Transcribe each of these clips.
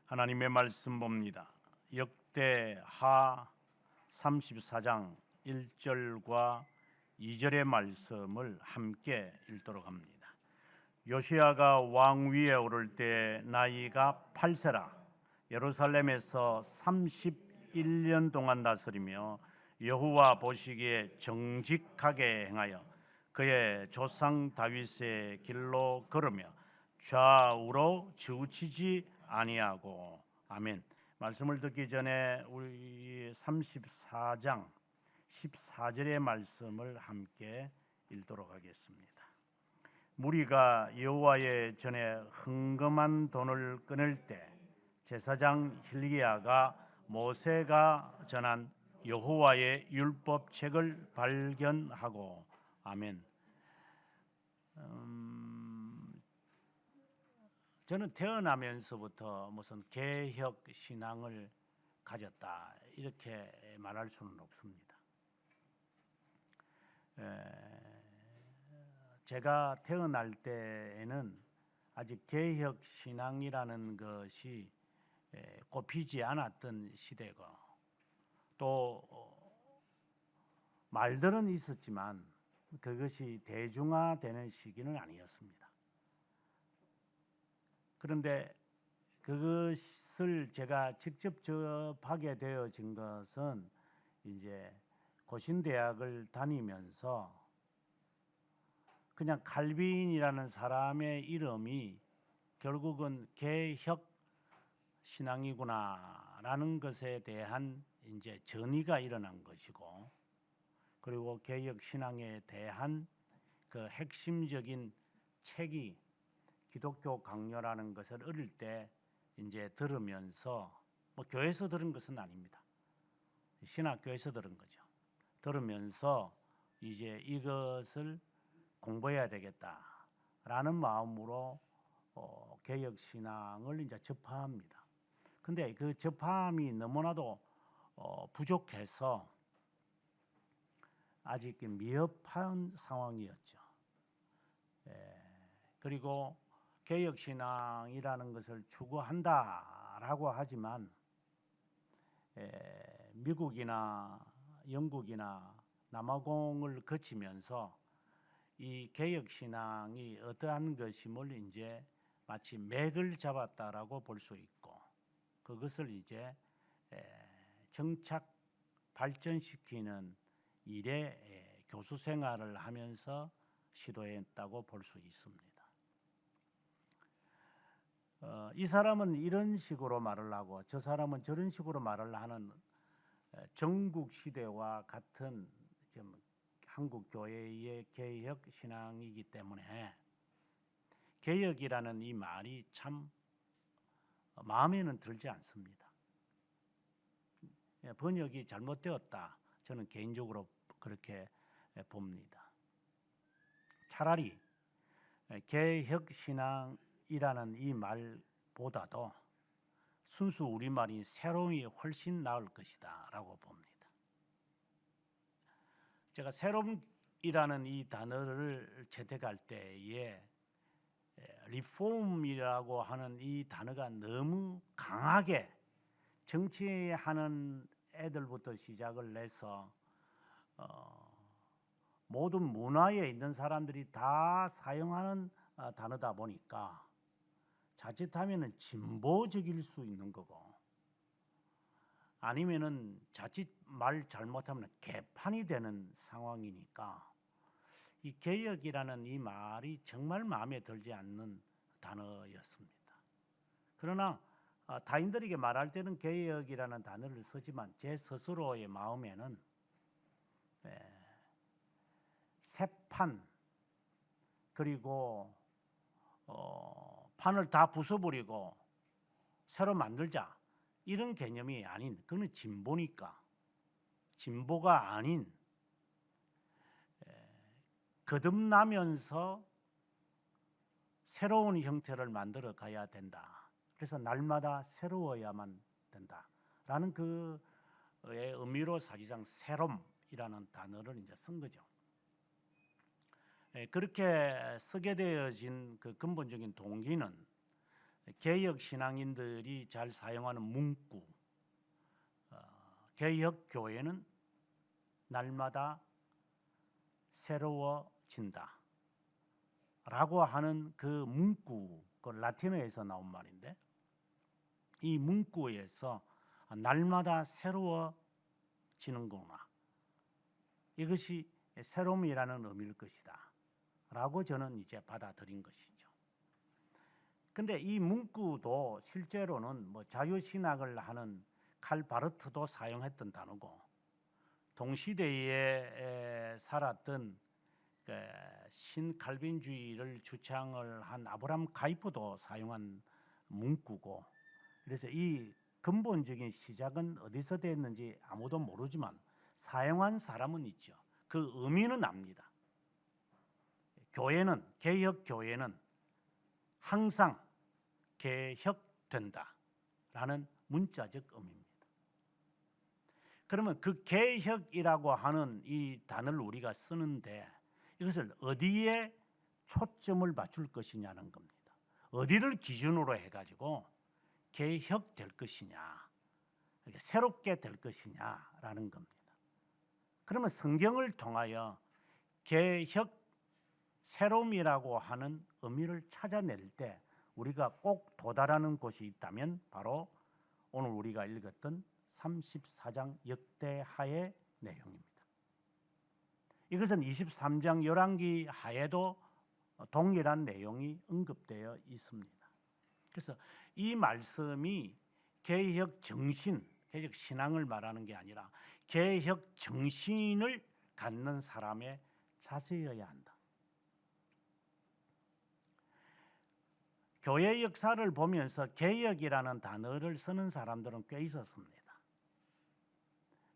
하나님의 말씀 봅니다. 역대하 34장 1절과 2절의 말씀을 함께 읽도록 합니다. 요시야가 왕위에 오를 때 나이가 8세라 예루살렘에서 31년 동안 다스리며 여호와 보시기에 정직하게 행하여 그의 조상 다윗의 길로 걸으며 좌우로 치우치지 아니하고. 아멘. 말씀을 듣기 전에 우리 34장 14절의 말씀을 함께 읽도록 하겠습니다. 무리가 여호와의 전에 흥금한 돈을 끊을 때 제사장 hil기야가 모세가 전한 여호와의 율법책을 발견하고. 아멘. 저는 태어나면서부터 무슨 개혁 신앙을 가졌다 이렇게 말할 수는 없습니다. 제가 태어날 때에는 아직 개혁 신앙이라는 것이 꼽히지 않았던 시대고, 또 말들은 있었지만 그것이 대중화되는 시기는 아니었습니다. 그런데 그것을 제가 직접 접하게 되어진 것은 이제 고신대학을 다니면서 그냥 칼빈이라는 사람의 이름이 결국은 개혁 신앙이구나라는 것에 대한 이제 전이가 일어난 것이고, 그리고 개혁 신앙에 대한 그 핵심적인 책이 기독교 강요라는 것을 어릴 때 이제 들으면서, 교회에서 들은 것은 아닙니다. 신학교에서 들은 거죠. 들으면서 이제 이것을 공부해야 되겠다라는 마음으로 개혁 신앙을 이제 접합니다. 근데 그 접함이 너무나도 부족해서 아직 미흡한 상황이었죠. 그리고 개혁신앙이라는 것을 추구한다라고 하지만 미국이나 영국이나 남아공을 거치면서 이 개혁신앙이 어떠한 것임을 이제 마치 맥을 잡았다라고 볼 수 있고, 그것을 이제 정착 발전시키는 일에 교수 생활을 하면서 시도했다고 볼 수 있습니다. 이 사람은 이런 식으로 말을 하고 저 사람은 저런 식으로 말을 하는 전국 시대와 같은 한국 교회의 개혁 신앙이기 때문에 개혁이라는 이 말이 참 마음에는 들지 않습니다. 번역이 잘못되었다, 저는 개인적으로 그렇게 봅니다. 차라리 개혁 신앙이라는 이 말보다도 순수 우리말인 새로움이 훨씬 나을 것이다 라고 봅니다. 제가 새로움이라는 이 단어를 채택할 때에 리폼이라고 하는 이 단어가 너무 강하게 정치하는 애들부터 시작을 해서 모든 문화에 있는 사람들이 다 사용하는 단어다 보니까 자칫하면은 진보적일 수 있는 거고, 아니면은 자칫 말 잘못하면 개판이 되는 상황이니까 이 개혁이라는 이 말이 정말 마음에 들지 않는 단어였습니다. 그러나 타인들에게 말할 때는 개혁이라는 단어를 쓰지만 제 스스로의 마음에는 새판, 그리고 판을 다 부숴버리고 새로 만들자, 이런 개념이 아닌, 그건 진보니까, 진보가 아닌 거듭나면서 새로운 형태를 만들어 가야 된다. 그래서 날마다 새로워야만 된다라는 그의 의미로 사실상 새롬이라는 단어를 이제 쓴 거죠. 그렇게 쓰게 되어진 그 근본적인 동기는 개혁 신앙인들이 잘 사용하는 문구, 개혁 교회는 날마다 새로워진다 라고 하는 그 문구, 그 라틴어에서 나온 말인데, 이 문구에서 날마다 새로워지는구나, 이것이 새로움이라는 의미일 것이다 라고 저는 이제 받아들인 것이죠. 근데 이 문구도 실제로는 뭐 자유신학을 하는 칼 바르트도 사용했던 단어고, 동시대에 살았던 신칼빈주의를 주창을 한 아브라함 카이프도 사용한 문구고, 그래서 이 근본적인 시작은 어디서 됐는지 아무도 모르지만 사용한 사람은 있죠. 그 의미는 압니다. 교회는, 개혁 교회는 항상 개혁된다라는 문자적 의미입니다. 그러면 그 개혁이라고 하는 이 단어를 우리가 쓰는데 이것을 어디에 초점을 맞출 것이냐는 겁니다. 어디를 기준으로 해가지고 개혁될 것이냐, 새롭게 될 것이냐라는 겁니다. 그러면 성경을 통하여 개혁, 새로움이라고 하는 의미를 찾아낼 때 우리가 꼭 도달하는 곳이 있다면 바로 오늘 우리가 읽었던 34장 역대하의 내용입니다. 이것은 23장 열왕기 하에도 동일한 내용이 언급되어 있습니다. 그래서 이 말씀이 개혁 정신, 개혁 신앙을 말하는 게 아니라 개혁 정신을 갖는 사람의 자세여야 한다. 교회 역사를 보면서 개혁이라는 단어를 쓰는 사람들은 꽤 있었습니다.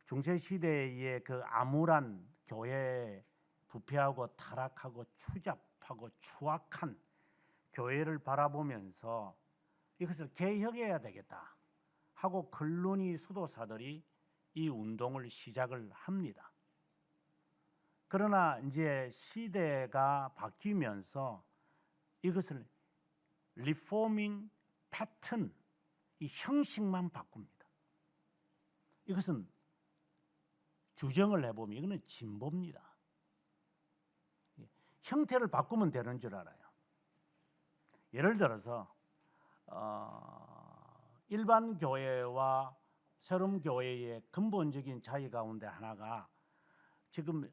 중세시대의 그 암울한 교회, 부패하고 타락하고 추잡하고 추악한 교회를 바라보면서 이것을 개혁해야 되겠다 하고 글로니 수도사들이 이 운동을 시작을 합니다. 그러나 이제 시대가 바뀌면서 이것을 리포밍 패턴, 이 형식만 바꿉니다. 이것은 규정을 해보면 이거는 진보입니다. 형태를 바꾸면 되는 줄 알아요. 예를 들어서 일반 교회와 새로운 교회의 근본적인 차이 가운데 하나가, 지금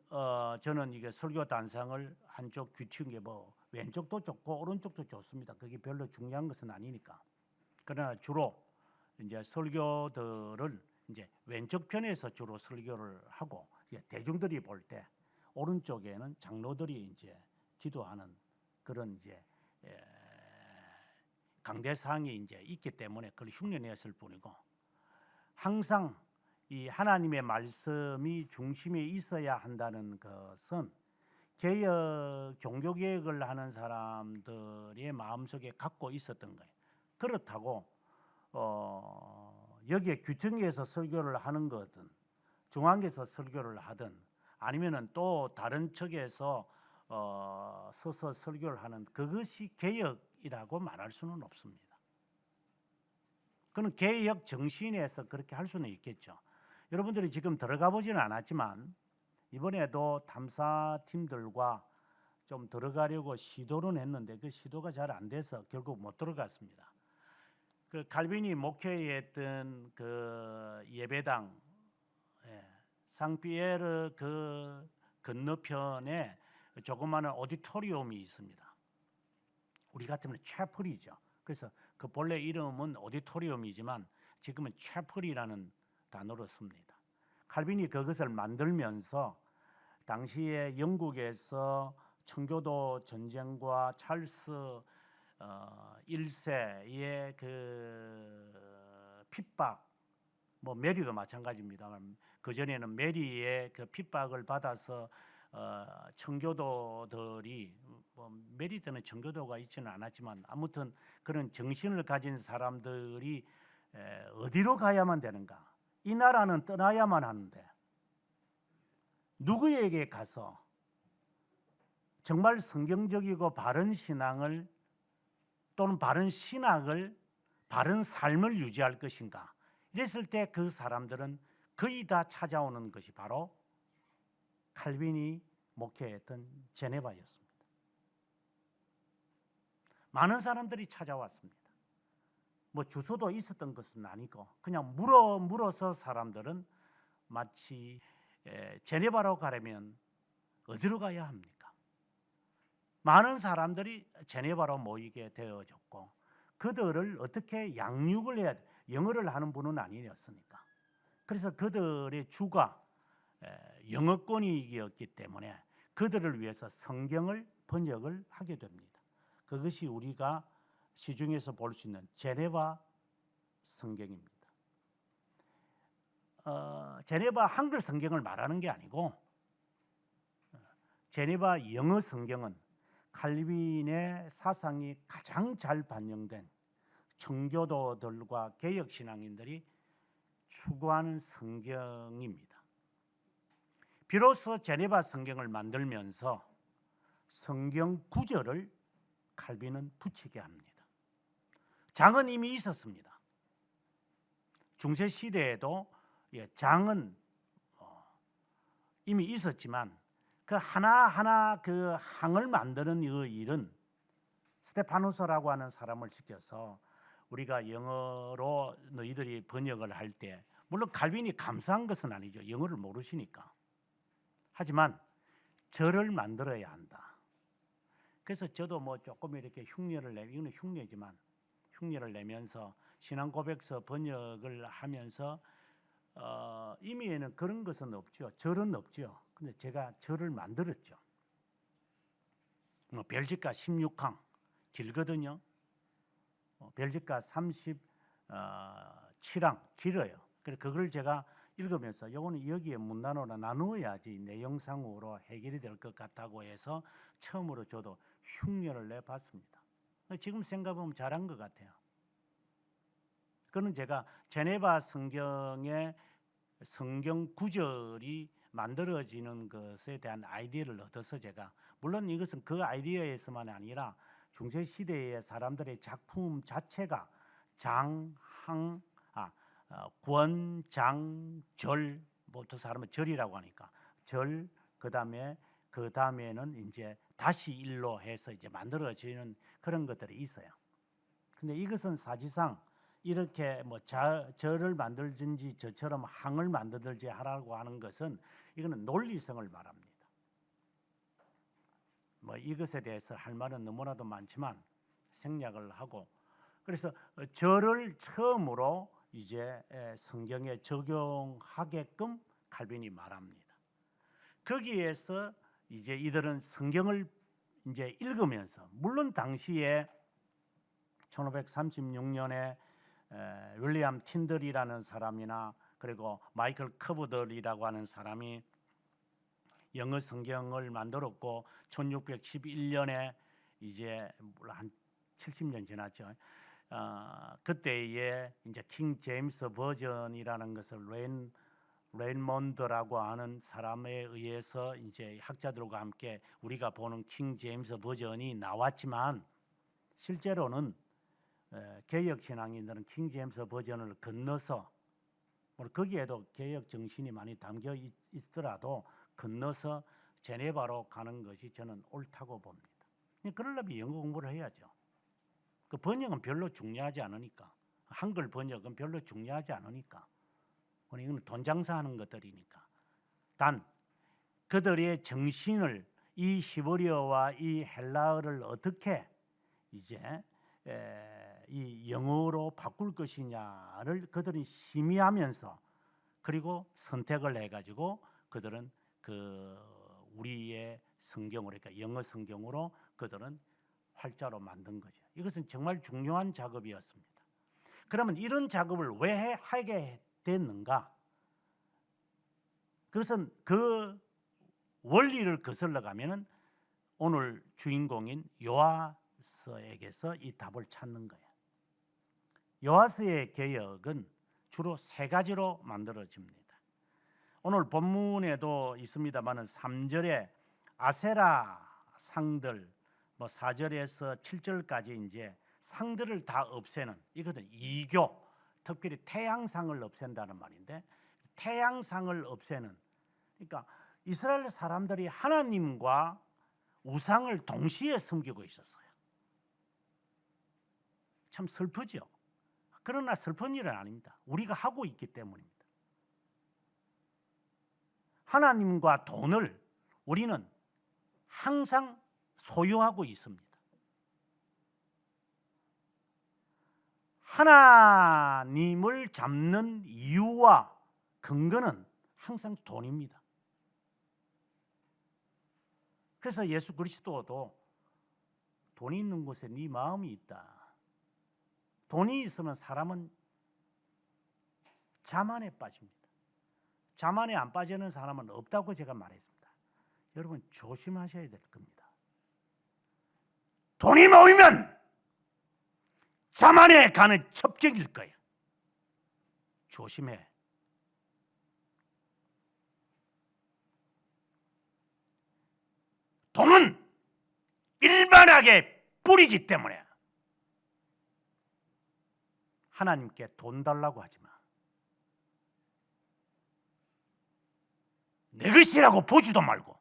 저는 이게 설교 단상을 한쪽 규칙에 뭐 왼쪽도 좋고 오른쪽도 좋습니다. 그게 별로 중요한 것은 아니니까. 그러나 주로 이제 설교들을 이제 왼쪽 편에서 주로 설교를 하고, 이제 대중들이 볼 때 오른쪽에는 장로들이 이제 기도하는 그런 이제 강대 사항이 이제 있기 때문에 그걸 흉내냈을 뿐이고, 항상 이 하나님의 말씀이 중심에 있어야 한다는 것은 개혁, 종교 개혁을 하는 사람들의 마음속에 갖고 있었던 거예요. 그렇다고 여기에 규정에서 설교를 하는 거든 중앙에서 설교를 하든 아니면은 또 다른 측에서 서서 설교를 하는 그것이 개혁이라고 말할 수는 없습니다. 그는 개혁 정신에서 그렇게 할 수는 있겠죠. 여러분들이 지금 들어가 보지는 않았지만 이번에도 탐사팀들과 좀 들어가려고 시도는 했는데 그 시도가 잘 안 돼서 결국 못 들어갔습니다. 그 칼빈이 목회했던 그 예배당, 상피에르 그 건너편에 조그마한 오디토리움이 있습니다. 우리 같으면 채플이죠. 그래서 그 본래 이름은 오디토리움이지만 지금은 채플이라는 단어로 씁니다. 칼빈이 그것을 만들면서 당시에 영국에서 청교도 전쟁과 찰스 1세의 그 핍박, 뭐 메리도 마찬가지입니다만 그 전에는 메리의 그 핍박을 받아서 청교도들이 뭐 메리 때는 청교도가 있지는 않았지만 아무튼 그런 정신을 가진 사람들이 어디로 가야만 되는가? 이 나라는 떠나야만 하는데 누구에게 가서 정말 성경적이고 바른 신앙을 또는 바른 신학을, 바른 삶을 유지할 것인가? 이랬을 때 그 사람들은 거의 다 찾아오는 것이 바로 칼빈이 목회했던 제네바였습니다. 많은 사람들이 찾아왔습니다. 뭐 주소도 있었던 것은 아니고 그냥 물어서 사람들은 마치 제네바로 가려면 어디로 가야 합니까? 많은 사람들이 제네바로 모이게 되어졌고 그들을 어떻게 양육을 해야 돼? 영어를 하는 분은 아니었으니까. 그래서 그들의 주가 영어권이었기 때문에 그들을 위해서 성경을 번역을 하게 됩니다. 그것이 우리가 시중에서 볼 수 있는 제네바 성경입니다. 제네바 한글 성경을 말하는 게 아니고 제네바 영어 성경은 칼빈의 사상이 가장 잘 반영된 청교도들과 개혁신앙인들이 추구하는 성경입니다. 비로소 제네바 성경을 만들면서 성경 구절을 칼빈은 붙이게 합니다. 장은 이미 있었습니다. 중세 시대에도 장은 이미 있었지만 그 하나하나 그 항을 만드는 이 일은 스테파누스라고 하는 사람을 시켜서 우리가 영어로 너희들이 번역을 할 때 물론 칼빈이 감사한 것은 아니죠. 영어를 모르시니까. 하지만 절을 만들어야 한다. 그래서 저도 뭐 조금 이렇게 흉내를 이거는 흉내지만 흉내를 내면서 신앙 고백서 번역을 하면서 이미에는 그런 것은 없죠. 절은 없죠. 근데 제가 절을 만들었죠. 벨지카 16항 길거든요. 벨지카 37항 길어요. 그래서 그걸 제가 읽으면서 요거는 여기에 문단어로 나누어야지 내용상으로 해결이 될 것 같다고 해서 처음으로 저도 흉내를 내봤습니다. 지금 생각해보면 잘한 것 같아요. 그는 제가 제네바 성경의 성경 구절이 만들어지는 것에 대한 아이디어를 얻어서 제가 물론 이것은 그 아이디어에서만 아니라 중세 시대의 사람들의 작품 자체가 장, 항, 권, 장, 절, 보통 사람은 절이라고 하니까 절, 그 다음에는 이제 다시 일로 해서 이제 만들어지는 그런 것들이 있어요. 근데 이것은 사실상 이렇게 뭐 절을 만들든지 저처럼 항을 만들든지 하라고 하는 것은 이거는 논리성을 말합니다. 뭐 이것에 대해서 할 말은 너무나도 많지만 생략을 하고 그래서 절을 처음으로 이제 성경에 적용하게끔 칼빈이 말합니다. 거기에서 이제 이들은 성경을 이제 읽으면서 물론 당시에 1536년에 윌리엄 틴들이라는 사람이나 그리고 마이클 커브들이라고 하는 사람이 영어 성경을 만들었고 1611년에 이제 한 70년 지났죠. 그때에 이제 킹 제임스 버전이라는 것을 레인몬드라고 하는 사람에 의해서 이제 학자들과 함께 우리가 보는 킹 제임스 버전이 나왔지만 실제로는 개혁 신앙인들은 킹 제임스 버전을 건너서 거기에도 개혁 정신이 많이 담겨 있더라도 건너서 제네바로 가는 것이 저는 옳다고 봅니다. 그러려면 영어 공부를 해야죠. 그 번역은 별로 중요하지 않으니까 한글 번역은 별로 중요하지 않으니까 이건 돈 장사하는 것들이니까 단 그들의 정신을 이 히브리어와 이 헬라어를 어떻게 이제 이 영어로 바꿀 것이냐를 그들은 심의하면서 그리고 선택을 해가지고 그들은 그 우리의 성경으로 그러니까 영어 성경으로 그들은 활자로 만든 거죠. 이것은 정말 중요한 작업이었습니다. 그러면 이런 작업을 왜 하게 됐는가? 그것은 그 원리를 거슬러 가면은 오늘 주인공인 요아서에게서 이 답을 찾는 거예요. 요아서의 개혁은 주로 세 가지로 만들어집니다. 오늘 본문에도 있습니다만은 3절에 아세라 상들 4절에서 7절까지 이제 상들을 다 없애는 이거는 이교, 특별히 태양상을 없앤다는 말인데, 태양상을 없애는, 그러니까 이스라엘 사람들이 하나님과 우상을 동시에 섬기고 있었어요. 참 슬프죠. 그러나 슬픈 일은 아닙니다. 우리가 하고 있기 때문입니다. 하나님과 돈을 우리는 항상 소유하고 있습니다. 하나님을 잡는 이유와 근거는 항상 돈입니다. 그래서 예수 그리스도도 돈이 있는 곳에 네 마음이 있다. 돈이 있으면 사람은 자만에 빠집니다. 자만에 안 빠지는 사람은 없다고 제가 말했습니다. 여러분 조심하셔야 될 겁니다. 돈이 모이면 자만에 가는 첩경일 거예요. 조심해. 돈은 일반하게 뿌리기 때문에 하나님께 돈 달라고 하지 마. 내 것이라고 보지도 말고.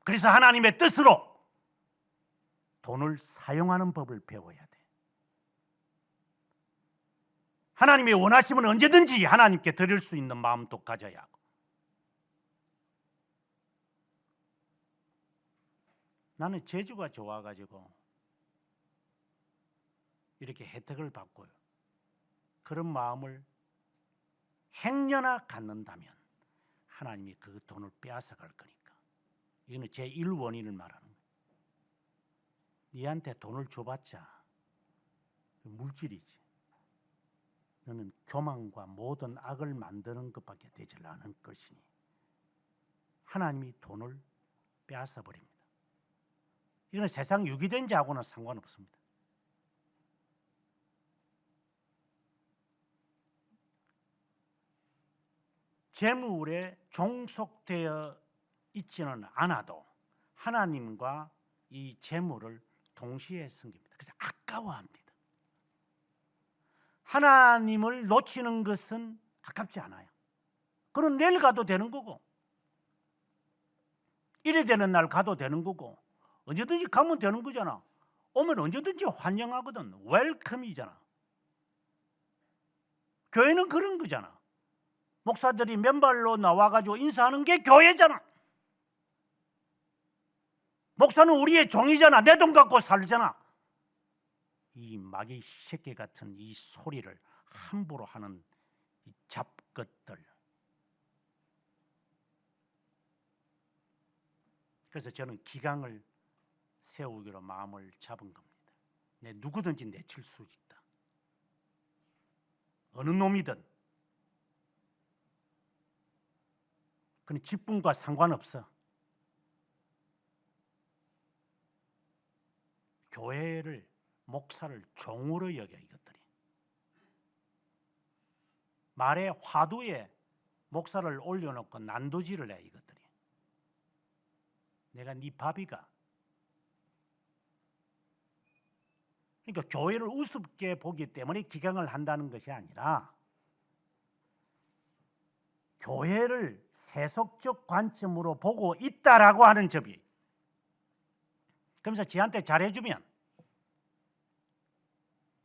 그래서 하나님의 뜻으로 돈을 사용하는 법을 배워야 돼. 하나님이 원하시면 언제든지 하나님께 드릴 수 있는 마음도 가져야 하고. 나는 재주가 좋아가지고 이렇게 혜택을 받고요. 그런 마음을 행여나 갖는다면 하나님이 그 돈을 빼앗아갈 거니까. 이거는 제1원인을 말하는 거예요. 니한테 돈을 줘봤자 물질이지. 너는 교만과 모든 악을 만드는 것밖에 되질 않은 것이니 하나님이 돈을 빼앗아 버립니다. 이건 세상 유기된 자하고는 상관없습니다. 재물에 종속되어 있지는 않아도 하나님과 이 재물을 동시에 섬깁니다. 그래서 아까워합니다. 하나님을 놓치는 것은 아깝지 않아요. 그럼 내일 가도 되는 거고, 이래 되는 날 가도 되는 거고, 언제든지 가면 되는 거잖아. 오면 언제든지 환영하거든. 웰컴이잖아. 교회는 그런 거잖아. 목사들이 맨발로 나와가지고 인사하는 게 교회잖아. 목사는 우리의 종이잖아. 내 돈 갖고 살잖아. 이 마귀 새끼 같은 이 소리를 함부로 하는 이 잡것들. 그래서 저는 기강을 세우기로 마음을 잡은 겁니다. 내 누구든지 내칠 수 있다. 어느 놈이든. 그건 직분과 상관없어. 교회를, 목사를 종으로 여겨. 이것들이 말의 화두에 목사를 올려놓고 난도질을 해. 이것들이 내가 네 밥이가. 그러니까 교회를 우습게 보기 때문에 기강을 한다는 것이 아니라 교회를 세속적 관점으로 보고 있다라고 하는 점이. 그러면서 지한테 잘해주면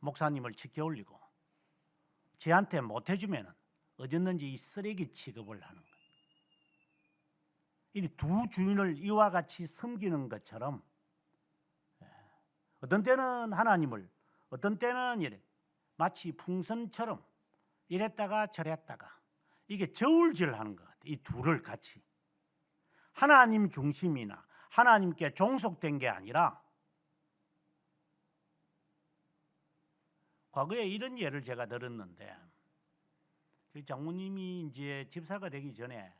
목사님을 지켜올리고, 지한테 못해주면 어쨌든지 이 쓰레기 취급을 하는 거예요. 이 두 주인을 이와 같이 섬기는 것처럼 어떤 때는 하나님을, 어떤 때는 이래 마치 풍선처럼 이랬다가 저랬다가 이게 저울질하는 것 같아요. 이 둘을 같이 하나님 중심이나 하나님께 종속된 게 아니라. 과거에 이런 예를 제가 들었는데, 장모님이 이제 집사가 되기 전에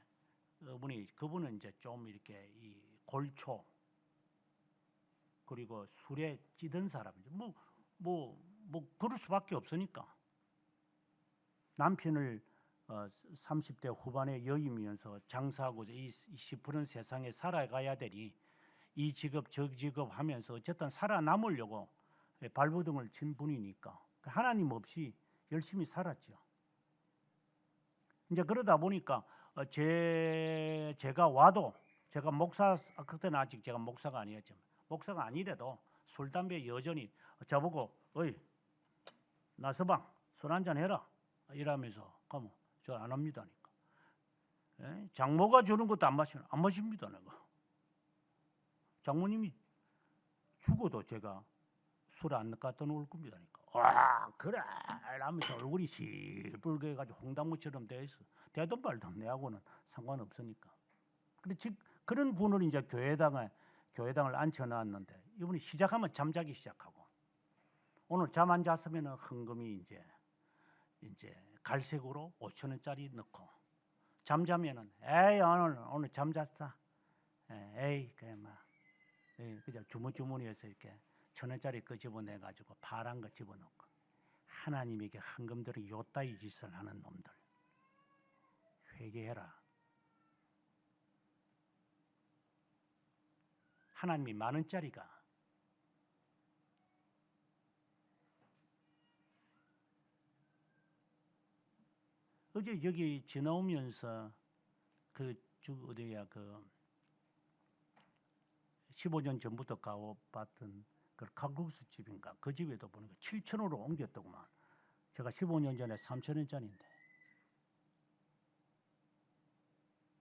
그분은 이제 좀 이렇게 이 골초 그리고 술에 찌든 사람이죠. 뭐 그럴 수밖에 없으니까. 남편을 30대 후반에 여이면서 장사하고 이 시푸른 세상에 살아가야 되니 이 직업 저 직업 하면서 어쨌든 살아남으려고 발버둥을 친 분이니까 하나님 없이 열심히 살았죠. 이제 그러다 보니까 제가 와도 제가 목사 그때는 아직 제가 목사가 아니었지만 목사가 아니래도 술 담배 여전히 저보고 어이 나서방 술 한잔 해라 이러면서 가면 저 안 합니다니까. 장모가 주는 것도 안 마십니다 내가. 장모님이 죽어도 제가 술 안 갖다 놓을 겁니다니까. 와 그래 라면서 얼굴이 시뻘게 해가지고 홍당무처럼 돼 있어. 되던 말도 내하고는 상관없으니까. 근데 즉 그런 분을 이제 교회당을 앉혀놨는데 이분이 시작하면 잠자기 시작하고 오늘 잠 안 잤으면 헌금이 이제 갈색으로 5,000원짜리 넣고 잠자면은 에이 오늘 잠잤어. 에이 그냥 막 그냥 주머니에서 이렇게 1,000원짜리 거 집어내가지고 파란 거 집어넣고 하나님에게 헌금들이 요따위 짓을 하는 놈들 회개해라. 하나님이 10,000원짜리가 어제 여기 지나오면서 어디야 15년 전부터 가봤던 그 칼국수 집인가 그 집에도 보니까 7,000원으로 옮겼더구만. 제가 15년 전에 3,000원짜리인데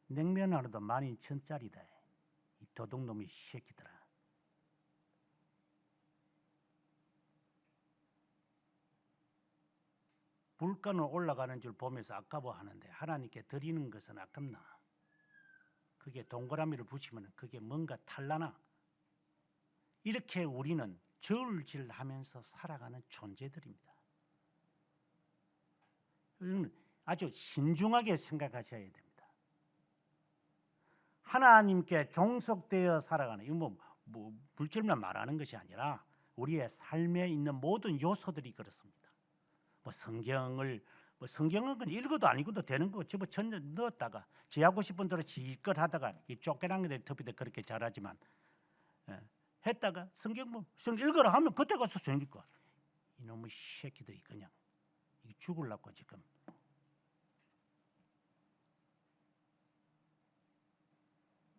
냉면 하나도 12,000원짜리다. 이 도둑놈이 새끼들아. 물가는 올라가는 줄 보면서 아까워하는데 하나님께 드리는 것은 아깝나? 그게 동그라미를 붙이면 그게 뭔가 탈라나? 이렇게 우리는 저울질하면서 살아가는 존재들입니다. 아주 신중하게 생각하셔야 됩니다. 하나님께 종속되어 살아가는 이건 뭐 물질만 말하는 것이 아니라 우리의 삶에 있는 모든 요소들이 그렇습니다. 성경은 그냥 읽어도 안 읽어도 되는 거 집어 넣었다가 지하고 싶은 대로 지껏 하다가 이 쫓겨난 터비도 그렇게 잘하지만 했다가 성경 읽으라 하면 그때 가서 성경 읽고 이놈의 새끼들이 그냥 죽으려고 지금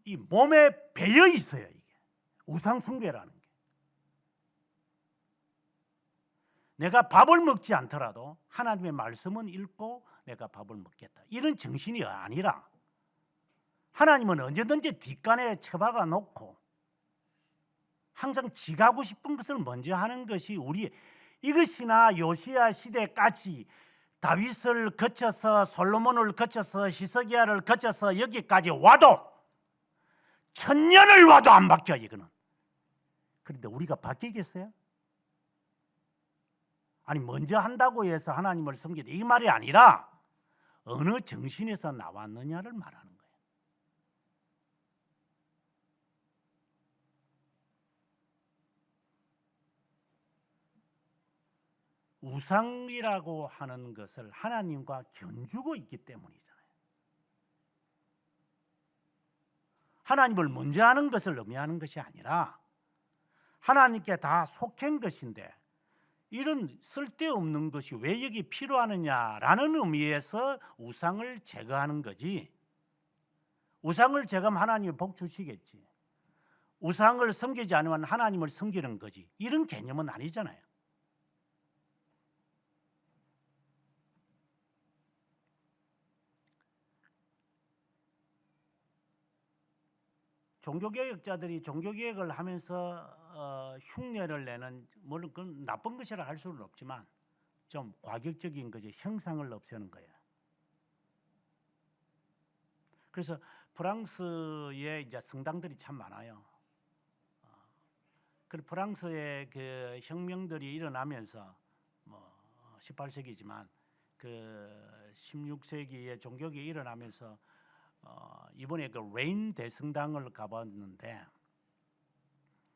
이 몸에 배어 있어요. 이게 우상 숭배라는 게. 내가 밥을 먹지 않더라도 하나님의 말씀은 읽고 내가 밥을 먹겠다. 이런 정신이 아니라 하나님은 언제든지 뒷간에 처박아 놓고 항상 지가 하고 싶은 것을 먼저 하는 것이 이것이나 요시야 시대까지 다윗을 거쳐서 솔로몬을 거쳐서 히스기야를 거쳐서 여기까지 와도 1,000년을 와도 안 바뀌어 이거는. 그런데 우리가 바뀌겠어요? 아니 먼저 한다고 해서 하나님을 섬기다 이 말이 아니라 어느 정신에서 나왔느냐를 말하는 거예요. 우상이라고 하는 것을 하나님과 견주고 있기 때문이잖아요. 하나님을 먼저 하는 것을 의미하는 것이 아니라 하나님께 다 속한 것인데 이런 쓸데없는 것이 왜 여기 필요하느냐라는 의미에서 우상을 제거하는 거지. 우상을 제거하면 하나님이 복 주시겠지. 우상을 섬기지 않으면 하나님을 섬기는 거지. 이런 개념은 아니잖아요. 종교개혁자들이 종교개혁을 하면서 흉내를 내는 물론 그건 나쁜 것이라 할 수는 없지만 좀 과격적인 거죠. 형상을 없애는 거예요. 그래서 프랑스에 이제 성당들이 참 많아요. 그 프랑스의 그 혁명들이 일어나면서 뭐 18세기지만 그 16세기에 종교개혁이 일어나면서 이번에 그 레인 대성당을 가봤는데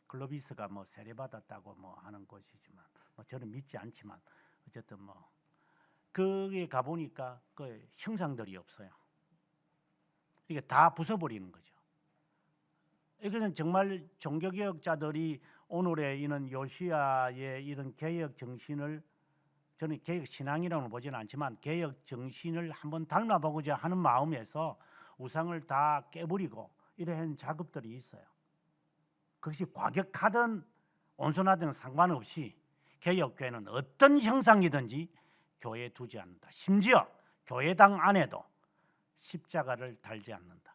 클로비스가 뭐 세례받았다고 뭐 하는 곳이지만 뭐 저는 믿지 않지만 어쨌든 뭐 거기에 가보니까 그 형상들이 없어요. 이게 다 부숴버리는 거죠. 이것은 정말 종교개혁자들이 오늘의 이런 요시야의 이런 개혁 정신을, 저는 개혁 신앙이라고는 보지는 않지만 개혁 정신을 한번 닮아보고자 하는 마음에서 우상을 다 깨버리고 이러한 작업들이 있어요. 그것이 과격하든 온순하든 상관없이 개혁교회는 어떤 형상이든지 교회에 두지 않는다. 심지어 교회당 안에도 십자가를 달지 않는다.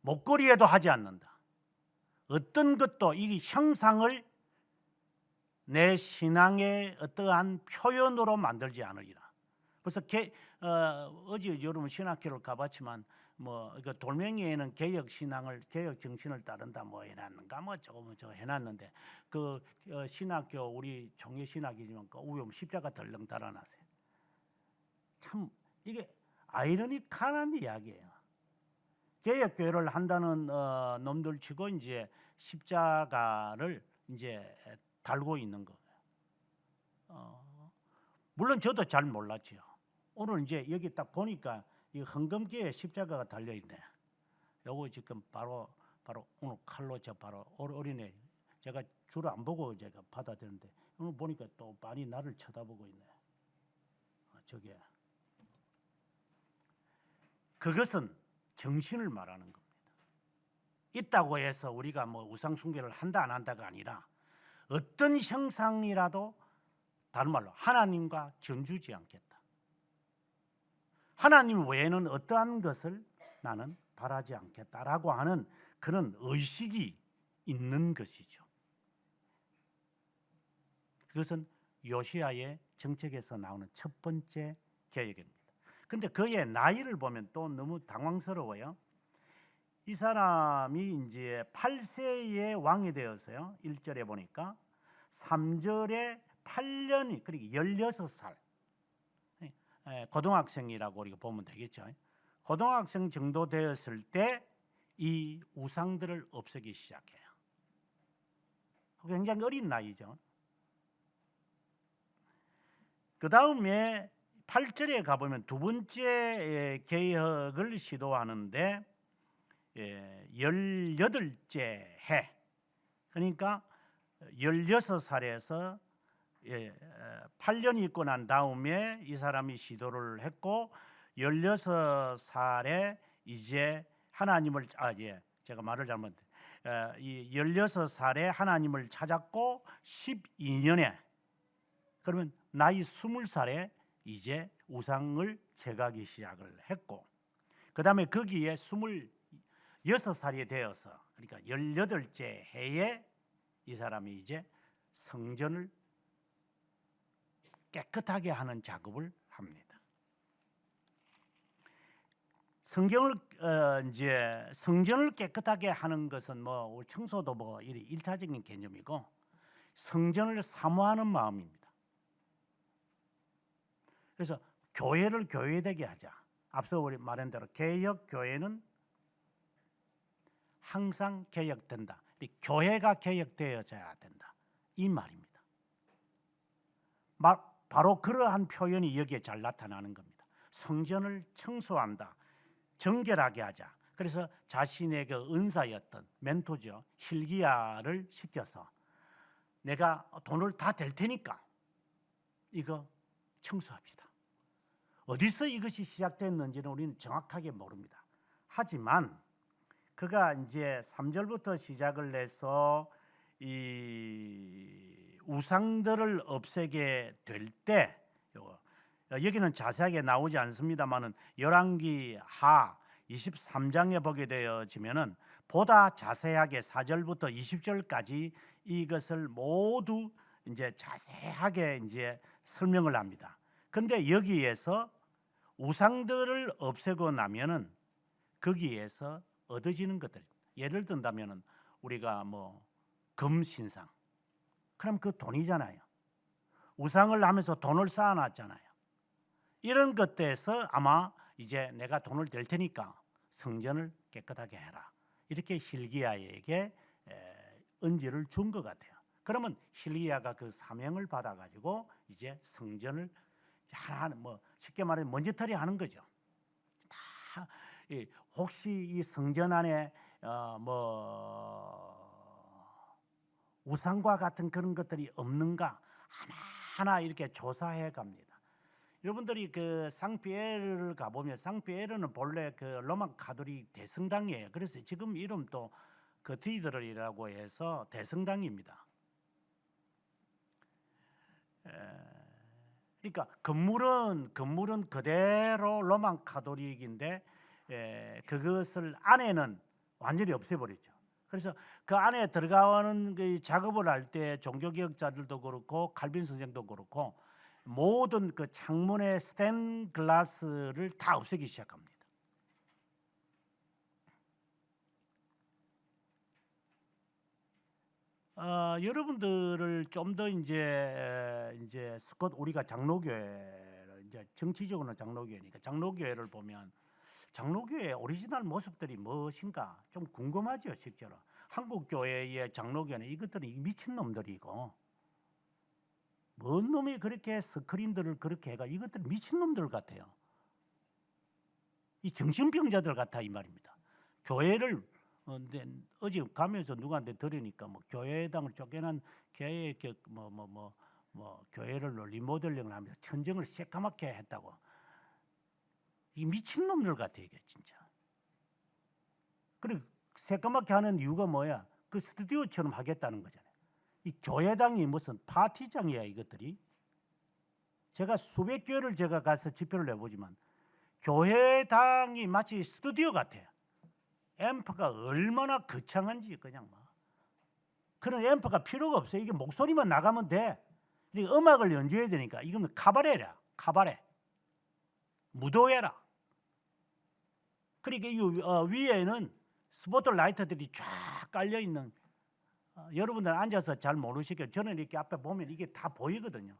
목걸이에도 하지 않는다. 어떤 것도 이 형상을 내 신앙의 어떠한 표현으로 만들지 않으리라. 그래서 어제 여러분 신학교를 가봤지만 그 돌멩이에는 개혁 신앙을, 개혁 정신을 따른다 해놨는가 저거 해놨는데 그 신학교 우리 종교 신학이지만 그 위에 십자가 덜렁 달아놨어요. 참 이게 아이러니컬한 이야기예요. 개혁 교회를 한다는 놈들 치고 이제 십자가를 이제 달고 있는 거예요. 물론 저도 잘 몰랐죠. 오늘 이제 여기 딱 보니까 이 헌금기에 십자가가 달려 있네. 요거 지금 바로 오늘 칼로 저 바로 어린애 제가 주로 안 보고 제가 받아들였는데 오늘 보니까 또 많이 나를 쳐다보고 있네. 저게 그것은 정신을 말하는 겁니다. 있다고 해서 우리가 우상 숭배를 한다 안 한다가 아니라 어떤 형상이라도 다른 말로 하나님과 견주지 않겠다. 하나님 외에는 어떠한 것을 나는 바라지 않겠다라고 하는 그런 의식이 있는 것이죠. 그것은 요시야의 정책에서 나오는 첫 번째 개혁입니다. 근데 그의 나이를 보면 또 너무 당황스러워요. 이 사람이 이제 8세에 왕이 되었어요. 1절에 보니까 3절에 8년이, 그러니까 16살. 고등학생이라고 우리가 보면 되겠죠. 고등학생 정도 되었을 때 이 우상들을 없애기 시작해요. 굉장히 어린 나이죠. 그 다음에 8절에 가보면 두 번째 개혁을 시도하는데 18째 해, 그러니까 16살에서 8년이 있고 난 다음에 이 사람이 시도를 했고 16살에 이제 하나님을 제가 말을 잘못했어요. 이 16살에 하나님을 찾았고 12년에, 그러면 나이 20살에 이제 우상을 제거하기 시작을 했고, 그 다음에 거기에 26살이 되어서, 그러니까 18째 해에 이 사람이 이제 성전을 깨끗하게 하는 작업을 합니다. 성전을 깨끗하게 하는 것은 청소도 일차적인 개념이고 성전을 사모하는 마음입니다. 그래서 교회를 교회되게 하자. 앞서 우리 말한 대로 개혁 교회는 항상 개혁된다. 교회가 개혁되어져야 된다. 이 말입니다. 바로 그러한 표현이 여기에 잘 나타나는 겁니다. 성전을 청소한다. 정결하게 하자. 그래서 자신의 그 은사였던 멘토죠. hil기야를 시켜서 내가 돈을 다 댈 테니까 이거 청소합시다. 어디서 이것이 시작됐는지는 우리는 정확하게 모릅니다. 하지만 그가 이제 3절부터 시작을 해서 이 우상들을 없애게 될 때, 여기는 자세하게 나오지 않습니다만은 열왕기 하 23장에 보게 되어지면은 보다 자세하게 4절부터 20절까지 이것을 모두 이제 자세하게 이제 설명을 합니다. 근데 여기에서 우상들을 없애고 나면은 거기에서 얻어지는 것들, 예를 든다면은 우리가 금신상, 그럼 그 돈이잖아요. 우상을 하면서 돈을 쌓아놨잖아요. 이런 것들에서 아마 이제 내가 돈을 댈 테니까 성전을 깨끗하게 해라. 이렇게 hil기야에게 언지를 준 것 같아요. 그러면 hil기야가 그 사명을 받아가지고 이제 성전을 하나 쉽게 말하면 먼지털이 하는 거죠. 다 혹시 이 성전 안에 우상과 같은 그런 것들이 없는가 하나하나 이렇게 조사해 갑니다. 여러분들이 그 상피에르를 가보면 상피에르는 본래 그 로마 가톨릭 대성당이에요. 그래서 지금 이름도 거티드럴이라고 해서 대성당입니다. 그러니까 건물은 그대로 로마 가톨릭인데 그것을 안에는 완전히 없애버렸죠. 그래서 그 안에 들어가는 그 작업을 할 때 종교개혁자들도 그렇고 칼빈 선생도 그렇고 모든 그 창문의 스테인 글라스를 다 없애기 시작합니다. 여러분들을 좀 더 이제 스콧 우리가 장로교회 이제 정치적으로는 장로교회니까 장로교회를 보면 장로교회의 오리지널 모습들이 무엇인가 좀 궁금하죠, 실제로. 한국 교회의 장로교회는 이것들이 미친 놈들이고 뭔 놈이 그렇게 스크린들을 그렇게 해가 이것들 미친 놈들 같아요. 이 정신병자들 같아 이 말입니다. 교회를 어제 가면서 누구한테 들으니까 뭐 교회당을 쫓겨난 교회 교회를 리모델링을 하면서 천정을 새까맣게 했다고. 이 미친 놈들 같아 이게 진짜. 그리고 새까맣게 하는 이유가 뭐야? 그 스튜디오처럼 하겠다는 거잖아요. 이 교회당이 무슨 파티장이야 이것들이. 제가 수백 교회를 제가 가서 집회를 해보지만 교회당이 마치 스튜디오 같아요. 앰프가 얼마나 거창한지 그냥 막 그런 앰프가 필요가 없어요. 이게 목소리만 나가면 돼. 음악을 연주해야 되니까 이거는 카바레라, 카바레, 무도회라. 그러니까 이 위에는 스포트라이트들이 쫙 깔려 있는. 여러분들 앉아서 잘 모르시겠죠. 저는 이렇게 앞에 보면 이게 다 보이거든요.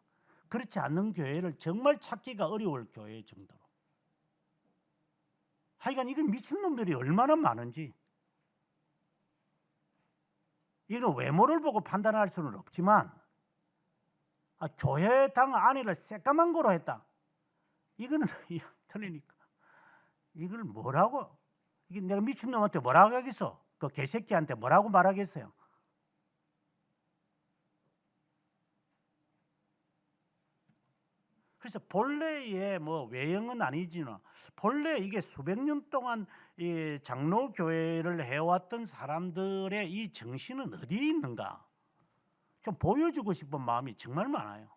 그렇지 않는 교회를 정말 찾기가 어려울 교회 정도로. 하여간 이건 미친놈들이 얼마나 많은지. 이건 외모를 보고 판단할 수는 없지만 교회당 안에를 새까만 거로 했다. 이거는 틀리니까. 이걸 뭐라고? 이게 내가 미친놈한테 뭐라고 하겠어? 그 개새끼한테 뭐라고 말하겠어요? 그래서 본래의 뭐 외형은 아니지만 본래 이게 수백 년 동안 이 장로교회를 해왔던 사람들의 이 정신은 어디에 있는가? 좀 보여주고 싶은 마음이 정말 많아요.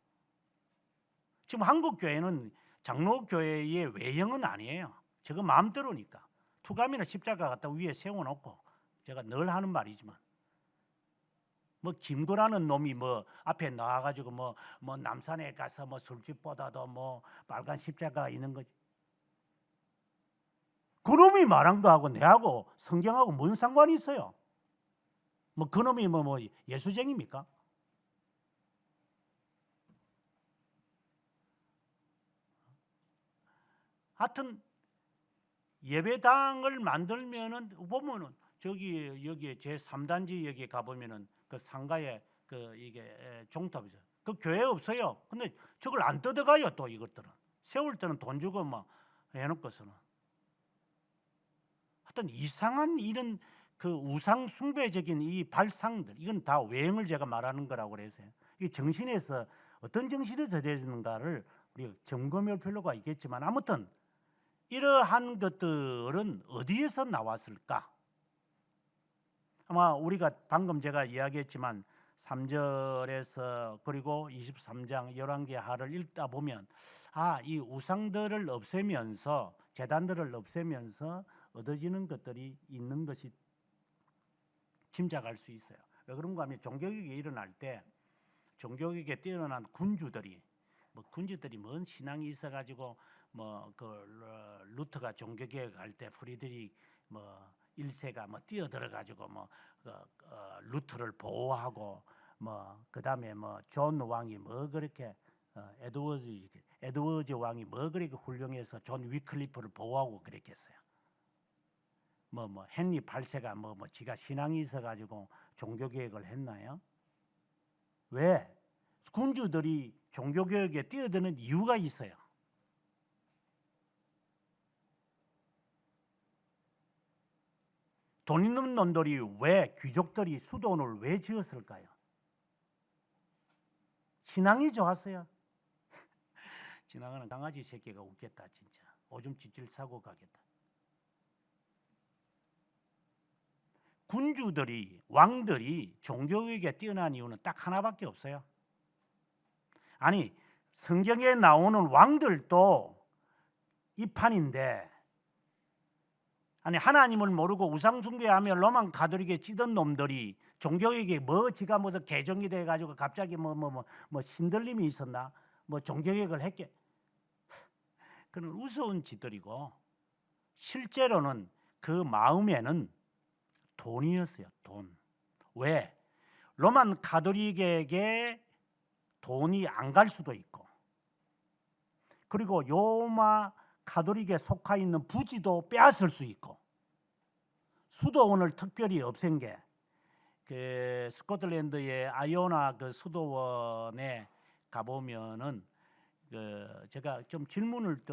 지금 한국 교회는 장로교회의 외형은 아니에요. 저거 마음대로니까. 투감이나 십자가 갖다 위에 세워놓고 제가 늘 하는 말이지만 뭐 김구라는 놈이 뭐 앞에 나와가지고 뭐 남산에 가서 뭐 술집보다도 뭐 빨간 십자가가 있는 거지. 그 놈이 말한 거하고 내하고 성경하고 뭔 상관이 있어요? 뭐 그 놈이 뭐 예수쟁입니까? 하여튼 예배당을 만들면은 보면은 저기 여기에 제 3단지 여기에 가 보면은 그 상가에 그 이게 종탑이죠. 그 교회 없어요. 근데 저걸 안 뜯어가요. 또 이것들은 세울 때는 돈 주고 막 해놓고서는. 하여튼 이상한 이런 그 우상 숭배적인 이 발상들 이건 다 외형을 제가 말하는 거라고 그래서 이 정신에서 어떤 정신이 저되는가를 우리가 점검할 필요가 있겠지만 아무튼 이러한 것들은 어디에서 나왔을까? 아마 우리가 방금 제가 이야기했지만 3절에서 그리고 23장 열왕기하를 읽다 보면 이 우상들을 없애면서 제단들을 없애면서 얻어지는 것들이 있는 것이 짐작할 수 있어요. 왜 그런가 하면 종교개혁이 일어날 때 종교개혁에 뛰어난 군주들이 뭔 신앙이 있어가지고 루터가 종교개혁할 때 프리드릭 1세가 뛰어들어가지고 루터를 보호하고 그다음에 존 왕이 그렇게 에드워즈 왕이 그렇게 훌륭해서 존 위클리프를 보호하고 그랬겠어요. 헨리 8세가 지가 신앙이 있어가지고 종교개혁을 했나요? 왜? 군주들이 종교개혁에 뛰어드는 이유가 있어요. 돈 있는 놈들이 왜 귀족들이 수도원을 왜 지었을까요? 신앙이 좋았어요. 지나가는 강아지 새끼가 웃겠다 진짜. 오줌 찔찔 싸고 가겠다. 군주들이 왕들이 종교육에 뛰어난 이유는 딱 하나밖에 없어요. 아니 성경에 나오는 왕들도 이 판인데 아니 하나님을 모르고 우상숭배하며 로만 가톨릭에 찌든 놈들이 종교육에 뭐 지가 무슨 개종이 돼가지고 갑자기 뭐 신들림이 있었나 뭐 종교육을 했게 그는 우스운 짓들이고 실제로는 그 마음에는 돈이었어요. 돈. 왜? 로만 가톨릭에게 돈이 안 갈 수도 있고 그리고 로마 가톨릭에 속하 있는 부지도 빼앗을 수 있고 수도원을 특별히 없앤 게 그 스코틀랜드의 아이오나 그 수도원에 가보면은 그 제가 좀 질문을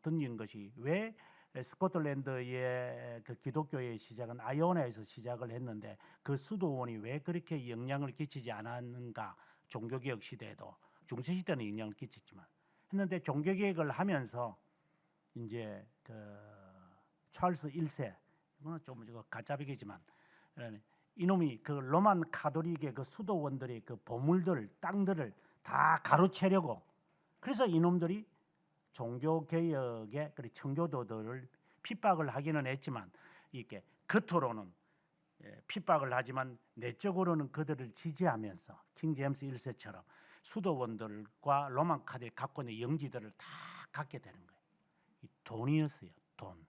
던진 것이 왜 스코틀랜드의 그 기독교의 시작은 아이오나에서 시작을 했는데 그 수도원이 왜 그렇게 영향을 끼치지 않았는가? 종교개혁 시대에도 중세 시대는 영향을 끼쳤지만 했는데 종교개혁을 하면서 이제 그 찰스 1세 이거는 좀 가짜배기지만 이놈이 그 로만 가톨릭의 그 수도원들의 그 보물들 땅들을 다 가로채려고 그래서 이놈들이 종교개혁에 그리고 청교도들을 핍박을 하기는 했지만 이렇게 겉으로는 핍박을 하지만 내적으로는 그들을 지지하면서 킹 제임스 1세처럼 수도원들과 로만 가톨릭 갖고 있는 영지들을 다 갖게 되는 거예요. 이 돈이었어요. 돈.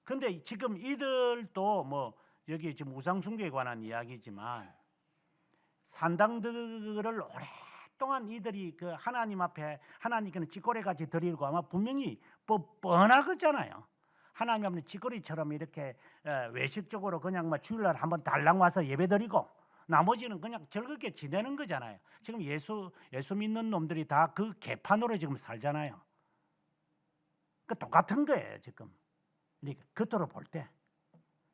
근데 지금 이들도 뭐 여기 지금 우상숭배에 관한 이야기지만 산당들을 오랫동안 이들이 그 하나님 앞에 하나님께는 찌꼬리같이 드리고 아마 분명히 뻔하겠잖아요. 하나님 앞에 찌꼬리처럼 이렇게 외식적으로 그냥 막 주일날 한번 달랑 와서 예배드리고 나머지는 그냥 즐겁게 지내는 거잖아요. 지금 예수 믿는 놈들이 다 그 개판으로 지금 살잖아요. 그 똑같은 거예요 지금. 그러니까 겉으로 볼 때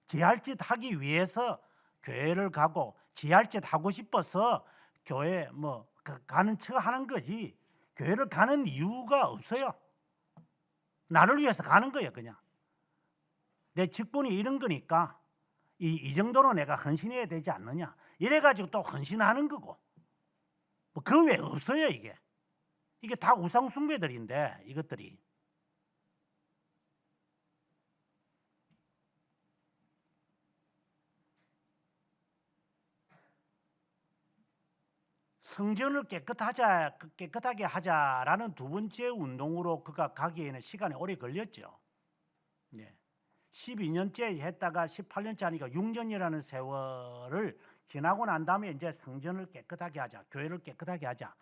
지할 짓 하기 위해서 교회를 가고 지할 짓 하고 싶어서 교회 뭐 가는 척 하는 거지 교회를 가는 이유가 없어요. 나를 위해서 가는 거예요. 그냥 내 직분이 이런 거니까 이 정도로 내가 헌신해야 되지 않느냐 이래가지고 또 헌신하는 거고 뭐 그 외에 없어요. 이게 다 우상 숭배들인데 이것들이 성전을 깨끗하게 하자라는 두 번째 운동으로 그가 가기에는 시간이 오래 걸렸죠. 12년째 했다가 18년째 하니까 6년이라는 세월을 지나고 난 다음에 이제 성전을 깨끗하게 하자, 교회를 깨끗하게 하자.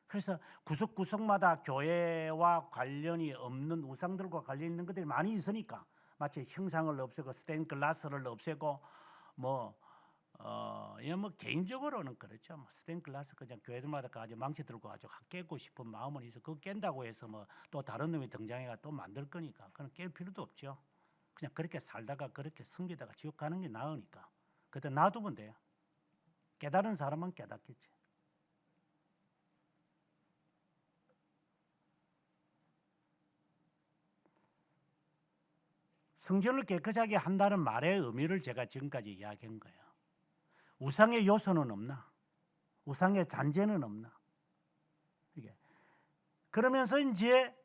그래서 구석구석마다 교회와 관련이 없는 우상들과 관련 있는 것들이 많이 있으니까 마치 형상을 없애고 스테인 글라스를 없애고 뭐 개인적으로는 그렇죠. 스테인 글라스 그냥 교회들마다 가지고 망치 들고 가지고 깨고 싶은 마음은 있어. 그거 깬다고 해서 뭐 또 다른 놈이 등장해가 또 만들 거니까 그건 깰 필요도 없죠. 그냥 그렇게 살다가 그렇게 섬기다가 지옥 가는 게 나으니까 그때 놔두면 돼요. 깨달은 사람은 깨닫겠지. 성전을 깨끗하게 한다는 말의 의미를 제가 지금까지 이야기한 거예요. 우상의 요소는 없나? 우상의 잔재는 없나? 이게 그러면서 이제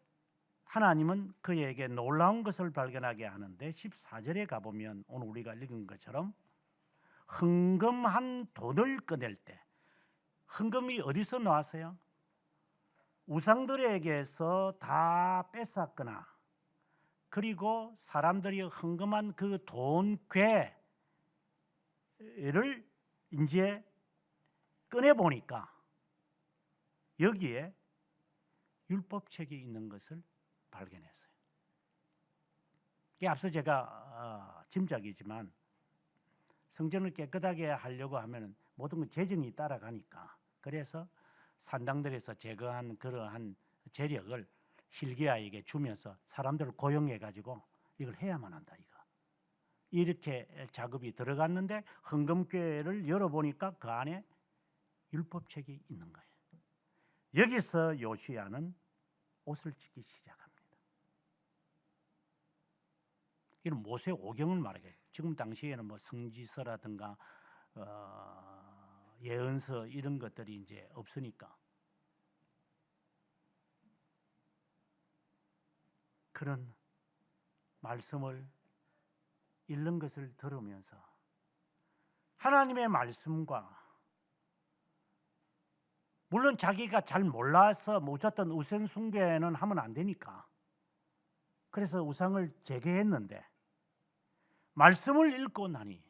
하나님은 그에게 놀라운 것을 발견하게 하는데 14절에 가보면 오늘 우리가 읽은 것처럼 헌금한 돈을 꺼낼 때 헌금이 어디서 나왔어요? 우상들에게서 다 뺏었거나 그리고 사람들이 헌금한 그 돈괴를 이제 꺼내보니까 여기에 율법책이 있는 것을 발견했어요. 이게 앞서 제가 짐작이지만 성전을 깨끗하게 하려고 하면 모든 건 재정이 따라가니까 그래서 산당들에서 제거한 그러한 재력을 hilki야에게 주면서 사람들을 고용해가지고 이걸 해야만 한다. 이렇게 작업이 들어갔는데 헌금궤를 열어보니까 그 안에 율법책이 있는 거예요. 여기서 요시야는 옷을 찢기 시작합니다. 이런 모세 오경을 말하게. 지금 당시에는 뭐 성지서라든가 예언서 이런 것들이 이제 없으니까 그런 말씀을 읽는 것을 들으면서 하나님의 말씀과 물론 자기가 잘 몰라서 어쨌든 우상 숭배는 하면 안 되니까 그래서 우상을 제거했는데 말씀을 읽고 나니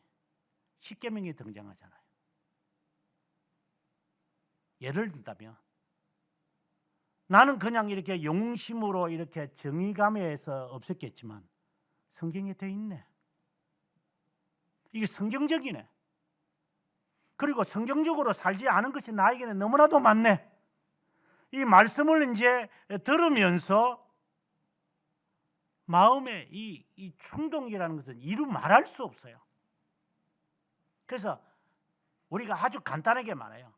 십계명이 등장하잖아요. 예를 들자면 나는 그냥 이렇게 용심으로 이렇게 정의감에서 없었겠지만 성경에 돼 있네. 이게 성경적이네. 그리고 성경적으로 살지 않은 것이 나에게는 너무나도 많네. 이 말씀을 이제 들으면서 마음에 이 충동이라는 것은 이루 말할 수 없어요. 그래서 우리가 아주 간단하게 말해요.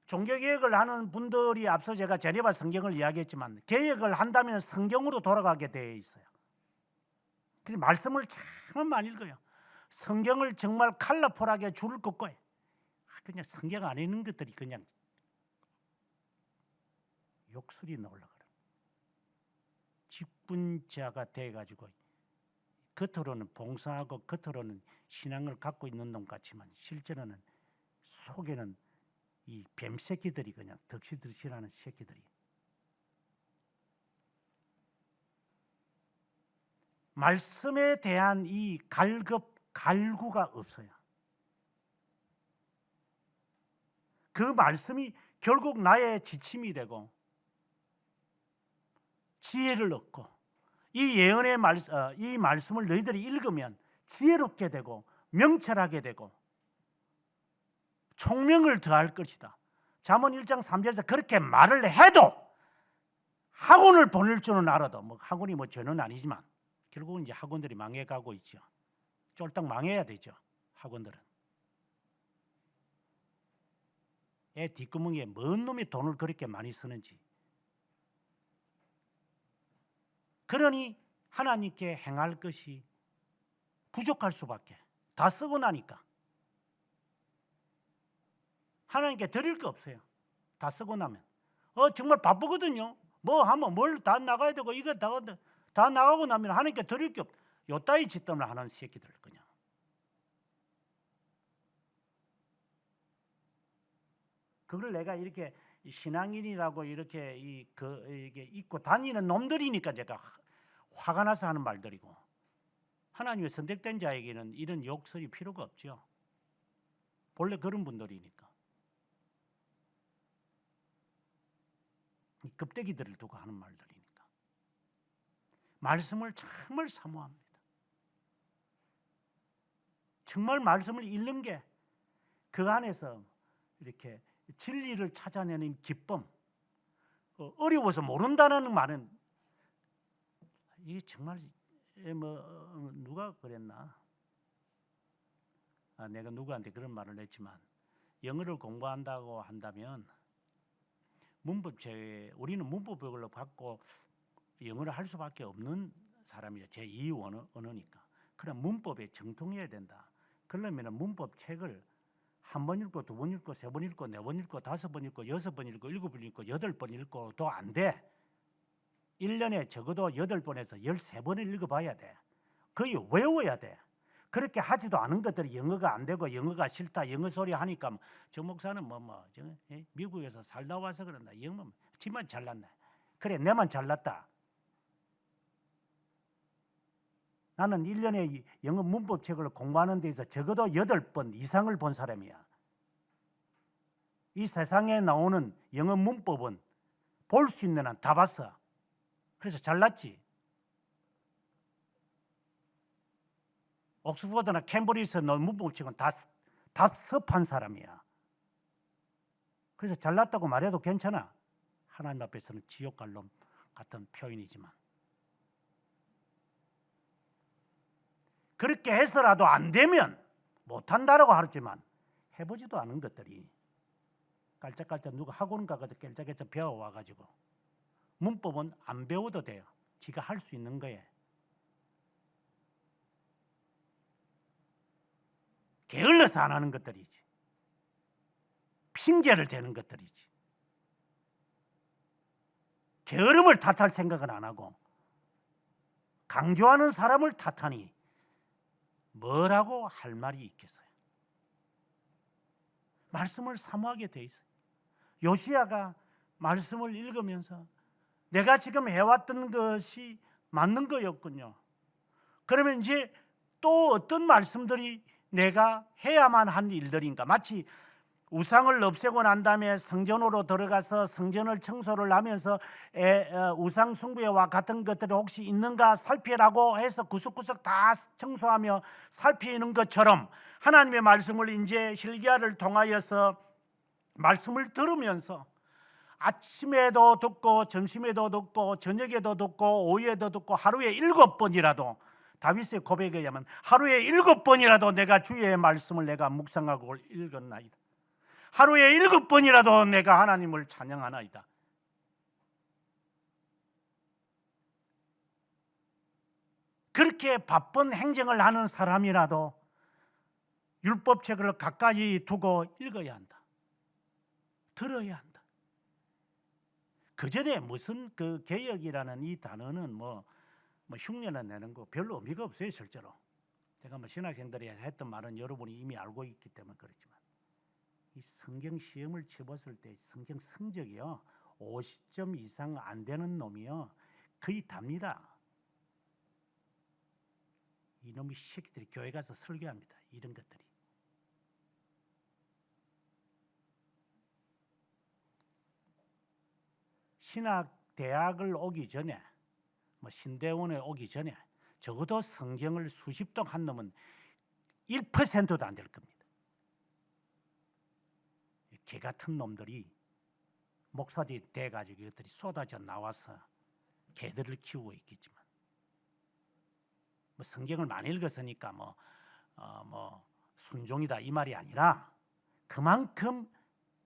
종교개혁을 하는 분들이 앞서 제가 제네바 성경을 이야기했지만 개혁을 한다면 성경으로 돌아가게 되어 있어요. 그래서 말씀을 참 많이 읽어요. 성경을 정말 컬러풀하게 줄을 긋고 그냥 성경 안에 있는 것들이 그냥 욕설이 나오려고 그래요. 직분자가 돼가지고 겉으로는 봉사하고 겉으로는 신앙을 갖고 있는 놈 같지만 실제로는 속에는 이 뱀새끼들이 그냥 덕시덕시라는 새끼들이 말씀에 대한 이 갈구가 없어요. 그 말씀이 결국 나의 지침이 되고 지혜를 얻고 이 예언의 이 말씀을 너희들이 읽으면 지혜롭게 되고 명철하게 되고 총명을 더할 것이다. 잠언 1장 3절에서 그렇게 말을 해도 학원을 보낼 줄은 알아도 뭐 학원이 뭐 전은 아니지만 결국은 이제 학원들이 망해가고 있죠. 쫄딱 망해야 되죠. 학원들은. 애 뒷구멍에 뭔 놈이 돈을 그렇게 많이 쓰는지. 그러니 하나님께 행할 것이 부족할 수밖에. 다 쓰고 나니까. 하나님께 드릴 게 없어요. 다 쓰고 나면. 정말 바쁘거든요. 뭐 하면 뭘 다 나가야 되고 이거 다 나가고 나면 하나님께 드릴 게 없다. 요따위 짓담을 하는 새끼들 그냥. 그걸 내가 이렇게 신앙인이라고 이렇게 이게 입고 다니는 놈들이니까 제가 화가 나서 하는 말들이고 하나님의 선택된 자에게는 이런 욕설이 필요가 없죠. 본래 그런 분들이니까. 이 겁대기들을 두고 하는 말들이니까. 말씀을 정말 사모합니다. 정말 말씀을 읽는 게 그 안에서 이렇게 진리를 찾아내는 기쁨, 어려워서 모른다는 말은 이게 정말 뭐 누가 그랬나? 내가 누구한테 그런 말을 했지만 영어를 공부한다고 한다면 문법체 우리는 문법을 받고 영어를 할 수밖에 없는 사람이죠. 제2 언어니까. 그럼 문법에 정통해야 된다. 그러면 문법 책을 한 번 읽고 두 번 읽고 세 번 읽고 네 번 읽고 다섯 번 읽고 여섯 번 읽고 일곱 번 읽고 여덟 번 읽고도 안 돼. 1년에 적어도 8번에서 13번을 읽어봐야 돼. 거의 외워야 돼. 그렇게 하지도 않은 것들이 영어가 안 되고 영어가 싫다 영어 소리 하니까 저 목사는 미국에서 살다 와서 그런다. 영어 지만 잘났네. 그래 내만 잘났다. 나는 1년에 영어 문법책을 공부하는 데 있어 적어도 8번 이상을 본 사람이야. 이 세상에 나오는 영어 문법은 볼 수 있는 한 다 봤어. 그래서 잘났지. 옥스퍼드나 캠브리지에서 나온 문법책은 다 섭한 사람이야. 그래서 잘났다고 말해도 괜찮아. 하나님 앞에서는 지옥 갈 놈 같은 표현이지만 그렇게 해서라도 안 되면 못한다라고 하지만 해보지도 않은 것들이 깔짝깔짝 누가 학원 가가지고 깔짝깔짝 배워와가지고 문법은 안 배워도 돼요. 지가 할 수 있는 거에 게을러서 안 하는 것들이지. 핑계를 대는 것들이지. 게으름을 탓할 생각은 안 하고 강조하는 사람을 탓하니 뭐라고 할 말이 있겠어요? 말씀을 사모하게 돼 있어요. 요시야가 말씀을 읽으면서 내가 지금 해왔던 것이 맞는 거였군요. 그러면 이제 또 어떤 말씀들이 내가 해야만 한 일들인가? 마치 우상을 없애고 난 다음에 성전으로 들어가서 성전을 청소를 하면서 우상 숭배와 같은 것들이 혹시 있는가 살피라고 해서 구석구석 다 청소하며 살피는 것처럼 하나님의 말씀을 이제 hilki야를 통하여서 말씀을 들으면서 아침에도 듣고 점심에도 듣고 저녁에도 듣고 오후에도 듣고 하루에 7번이라도 다윗의 고백에 의하면 하루에 7번이라도 내가 주의 말씀을 내가 묵상하고 읽었나이다. 하루에 7번이라도 내가 하나님을 찬양하나이다. 그렇게 바쁜 행정을 하는 사람이라도 율법책을 가까이 두고 읽어야 한다. 들어야 한다. 그 전에 무슨 그 개혁이라는 이 단어는 뭐 흉내는 내는 거 별로 의미가 없어요. 실제로 제가 신학생들이 했던 말은 여러분이 이미 알고 있기 때문에 그렇지만 이 성경 시험을 쳐봤을 때 성경 성적이요 50점 이상 안 되는 놈이요 거의 답니다. 이놈의 새끼들이 교회 가서 설교합니다. 이런 것들이. 신학 대학을 오기 전에 신대원에 오기 전에 적어도 성경을 수십 독 한 놈은 1%도 안 될 겁니다. 개 같은 놈들이 목사들이 돼가지고 이것들이 쏟아져 나와서 개들을 키우고 있겠지만 성경을 많이 읽었으니까 순종이다 이 말이 아니라 그만큼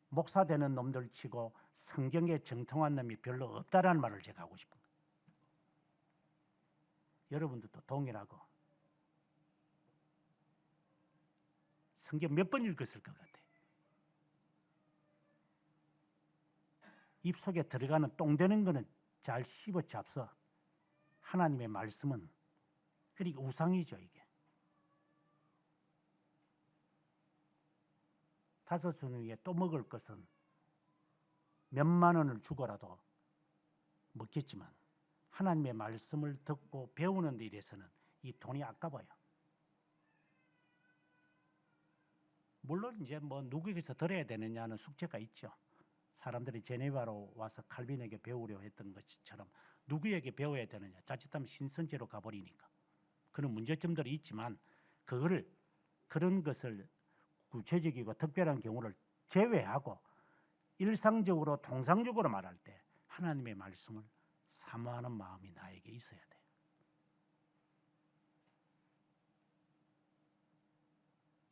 목사 되는 놈들 치고 성경에 정통한 놈이 별로 없다라는 말을 제가 하고 싶은 거예요. 여러분들도 동일하고 성경 몇 번 읽었을 것 같아요. 입속에 들어가는 똥 되는 거는 잘 씹어 잡서. 하나님의 말씀은 그러니까 우상이죠. 이게 5순 위에 또 먹을 것은 몇만 원을 주고라도 먹겠지만 하나님의 말씀을 듣고 배우는 데 대해서는 이 돈이 아까워요. 물론 이제 누구에게서 들어야 되느냐는 숙제가 있죠. 사람들이 제네바로 와서 칼빈에게 배우려 했던 것처럼 누구에게 배워야 되느냐. 자칫하면 신선제로 가버리니까 그런 문제점들이 있지만 그런 것을 구체적이고 특별한 경우를 제외하고 일상적으로 통상적으로 말할 때 하나님의 말씀을 사모하는 마음이 나에게 있어야 돼요.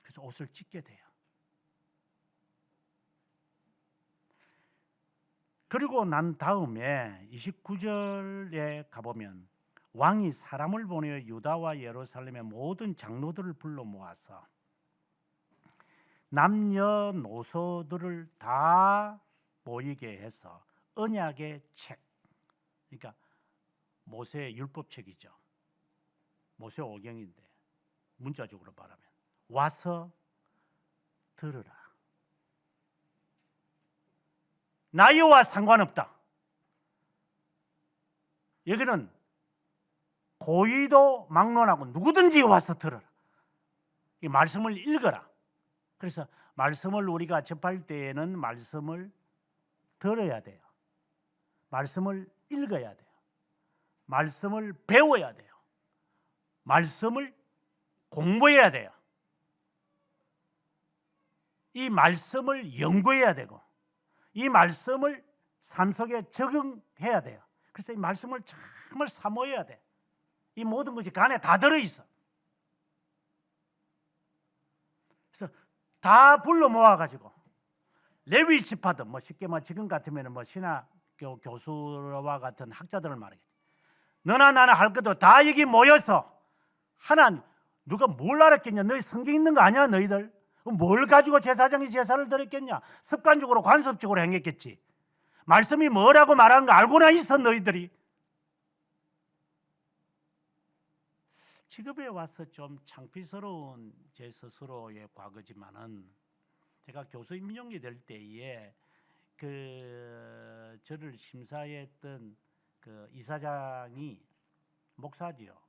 그래서 옷을 찢게 돼요. 그리고 난 다음에 29절에 가보면 왕이 사람을 보내어 유다와 예루살렘의 모든 장로들을 불러 모아서 남녀노소들을 다 모이게 해서 언약의 책, 그러니까 모세의 율법책이죠. 모세 오경인데 문자적으로 말하면 와서 들으라. 나이와 상관없다. 여기는 고의도 막론하고 누구든지 와서 들어라. 이 말씀을 읽어라. 그래서 말씀을 우리가 접할 때에는 말씀을 들어야 돼요. 말씀을 읽어야 돼요. 말씀을 배워야 돼요. 말씀을 공부해야 돼요. 이 말씀을 연구해야 되고 이 말씀을 삶 속에 적응해야 돼요. 그래서 이 말씀을 정말 사모해야 돼. 이 모든 것이 그 안에 다 들어있어. 그래서 다 불러 모아가지고 레위 지파들, 뭐 쉽게 뭐 지금 같으면 뭐 신학교 교수와 같은 학자들을 말하겠지. 너나 나나 할 것도 다 여기 모여서 하나님, 누가 뭘 알았겠냐? 너희 성경 있는 거 아니야 너희들? 뭘 가지고 제사장이 제사를 드렸겠냐? 습관적으로 관습적으로 행했겠지. 말씀이 뭐라고 말하는 거 알고나 있어 너희들이. 직업에 와서 좀 창피스러운 제 스스로의 과거지만은 제가 교수 임용이 될 때에 그 저를 심사했던 그 이사장이 목사지요.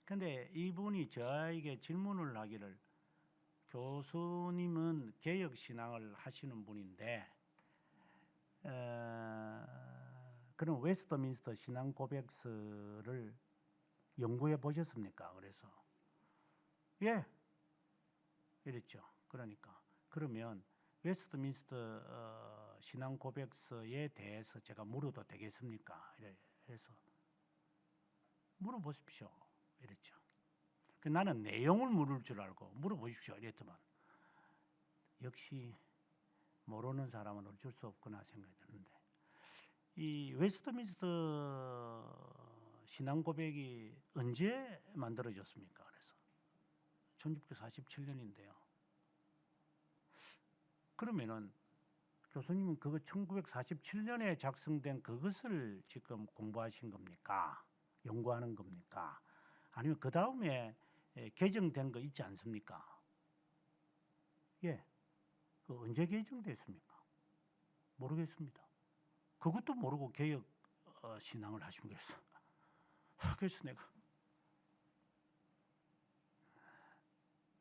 근데 이분이 저에게 질문을 하기를, 교수님은 개혁 신앙을 하시는 분인데 그럼 웨스트민스터 신앙 고백서를 연구해 보셨습니까? 그래서 예, 이랬죠. 그러니까 그러면 웨스트민스터 신앙 고백서에 대해서 제가 물어도 되겠습니까? 이래서 물어보십시오. 이랬죠. 나는 내용을 물을 줄 알고 물어보십시오. 이랬더만 역시 모르는 사람은 어쩔 수 없구나 생각이 드는데, 이 웨스트민스터 신앙 고백이 언제 만들어졌습니까? 그래서 1647년인데요. 그러면은 교수님은 그거 1947년에 작성된 그것을 지금 공부하신 겁니까? 연구하는 겁니까? 아니면 그 다음에 개정된 거 있지 않습니까? 예, 그 언제 개정됐습니까? 모르겠습니다. 그것도 모르고 개혁 신앙을 하신 거였어. 그래서 내가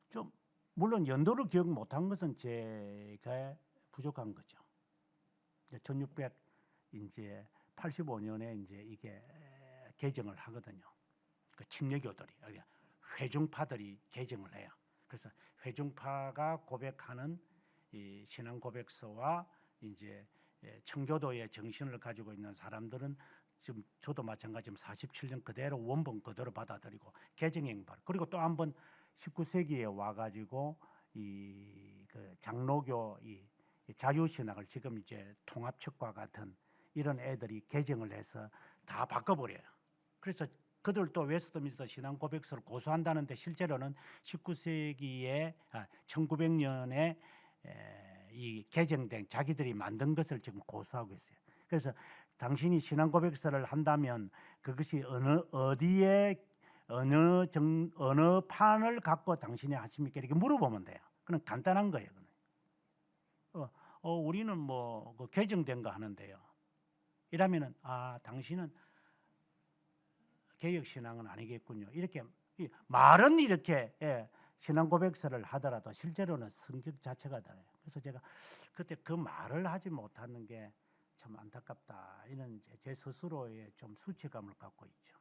좀, 물론 연도를 기억 못한 것은 제가 부족한 거죠. 1685년에 이제 이게 개정을 하거든요. 그 침례교들이, 회중파들이 개정을 해요. 그래서 회중파가 고백하는 이 신앙 고백서와 이제 청교도의 정신을 가지고 있는 사람들은 지금 저도 마찬가지로 47년 그대로 원본 그대로 받아들이고 개정행발, 그리고 또 한 번 19세기에 와가지고 그 장로교 이 자유신학을 지금 이제 통합측과 같은 이런 애들이 개정을 해서 다 바꿔버려요. 그래서 그들도 웨스트민스터 신앙 고백서를 고수한다는데 실제로는 19세기에 1900년에 이 개정된 자기들이 만든 것을 지금 고수하고 있어요. 그래서 당신이 신앙 고백서를 한다면 그것이 어디에 어느 판을 갖고 당신이 하십니까? 이렇게 물어보면 돼요. 그건 간단한 거예요. 우리는 뭐 개정된 거 하는데요. 이러면은 당신은 개혁 신앙은 아니겠군요. 이렇게 말은 이렇게 신앙 고백서를 하더라도 실제로는 성격 자체가 달라요. 그래서 제가 그때 그 말을 하지 못하는 게 참 안타깝다, 이런 제 스스로의 좀 수치감을 갖고 있죠.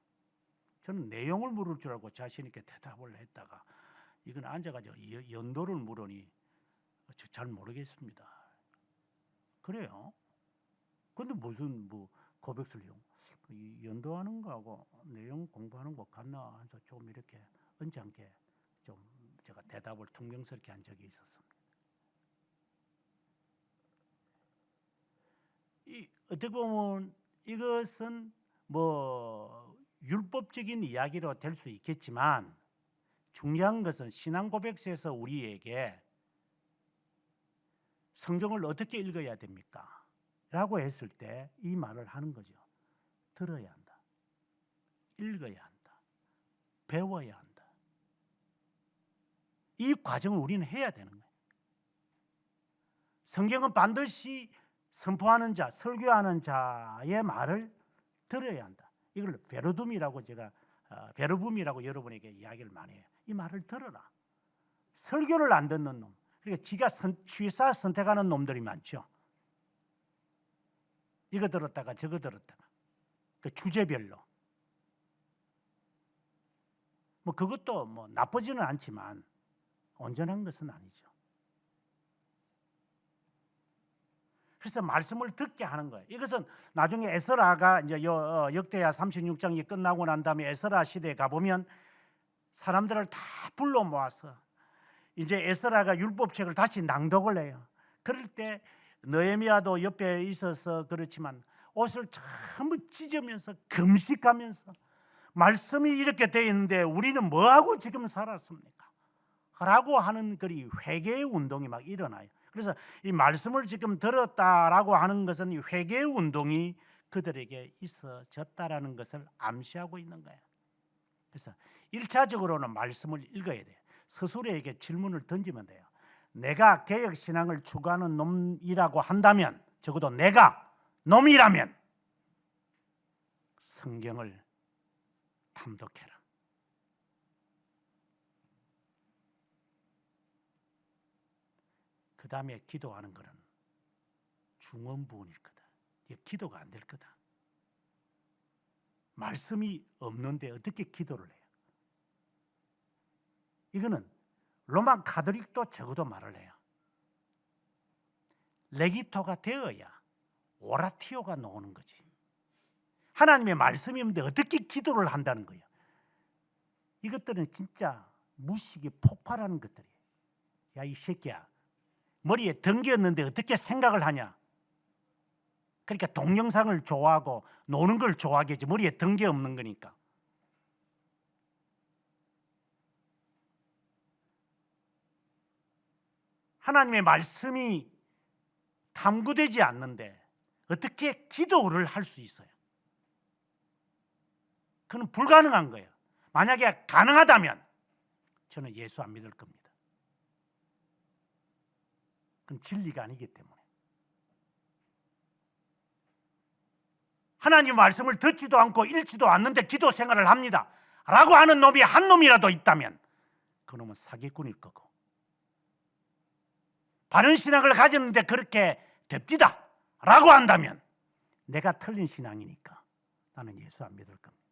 저는 내용을 물을 줄 알고 자신 있게 대답을 했다가 이건 앉아가지고 연도를 물으니 잘 모르겠습니다. 그래요? 근데 무슨 뭐 고백서를 연도하는 거하고 내용 공부하는 거 같나 해서 좀 이렇게 언짢게 좀 제가 대답을 퉁명스럽게 한 적이 있었습니다. 어떻게 보면 이것은 뭐 율법적인 이야기로 될 수 있겠지만 중요한 것은 신앙 고백서에서 우리에게 성경을 어떻게 읽어야 됩니까? 라고 했을 때 이 말을 하는 거죠. 들어야 한다. 읽어야 한다. 배워야 한다. 이 과정을 우리는 해야 되는 거예요. 성경은 반드시 선포하는 자, 설교하는 자의 말을 들어야 한다. 이걸 베르둠이라고 제가 베르붐이라고 여러분에게 이야기를 많이 해요. 이 말을 들어라. 설교를 안 듣는 놈, 그러니까 지가 취사 선택하는 놈들이 많죠. 이거 들었다가 저거 들었다가 그 주제별로 뭐 그것도 뭐 나쁘지는 않지만 온전한 것은 아니죠. 그래서 말씀을 듣게 하는 거예요. 이것은 나중에 에스라가 이제 역대하 36장이 끝나고 난 다음에 에스라 시대에 가보면 사람들을 다 불러 모아서 이제 에스라가 율법책을 다시 낭독을 해요. 그럴 때 느헤미야도 옆에 있어서 그렇지만 옷을 전부 찢으면서 금식하면서 말씀이 이렇게 되어 있는데 우리는 뭐하고 지금 살았습니까? 라고 하는 그리 회개의 운동이 막 일어나요. 그래서 이 말씀을 지금 들었다라고 하는 것은 이 회개의 운동이 그들에게 있어졌다라는 것을 암시하고 있는 거예요. 그래서 1차적으로는 말씀을 읽어야 돼요. 스스로에게 질문을 던지면 돼요. 내가 개혁신앙을 추구하는 놈이라고 한다면, 적어도 내가 놈이라면 성경을 탐독해라. 그 다음에 기도하는 것은 중언부언일 거다. 기도가 안 될 거다. 말씀이 없는데 어떻게 기도를 해요? 이거는 로만 가톨릭도 적어도 말을 해요. 레기토가 되어야 오라티오가 나오는 거지. 하나님의 말씀이 없는데 어떻게 기도를 한다는 거예요? 이것들은 진짜 무식이 폭발하는 것들이에요. 야, 이 새끼야, 머리에 덩기였는데 어떻게 생각을 하냐? 그러니까 동영상을 좋아하고 노는 걸 좋아하겠지. 머리에 덩기 없는 거니까. 하나님의 말씀이 탐구되지 않는데 어떻게 기도를 할 수 있어요? 그건 불가능한 거예요. 만약에 가능하다면 저는 예수 안 믿을 겁니다. 그건 진리가 아니기 때문에. 하나님 말씀을 듣지도 않고 읽지도 않는데 기도 생활을 합니다 라고 하는 놈이 한 놈이라도 있다면 그 놈은 사기꾼일 거고, 바른 신앙을 가졌는데 그렇게 됩디다 라고 한다면 내가 틀린 신앙이니까 나는 예수 안 믿을 겁니다.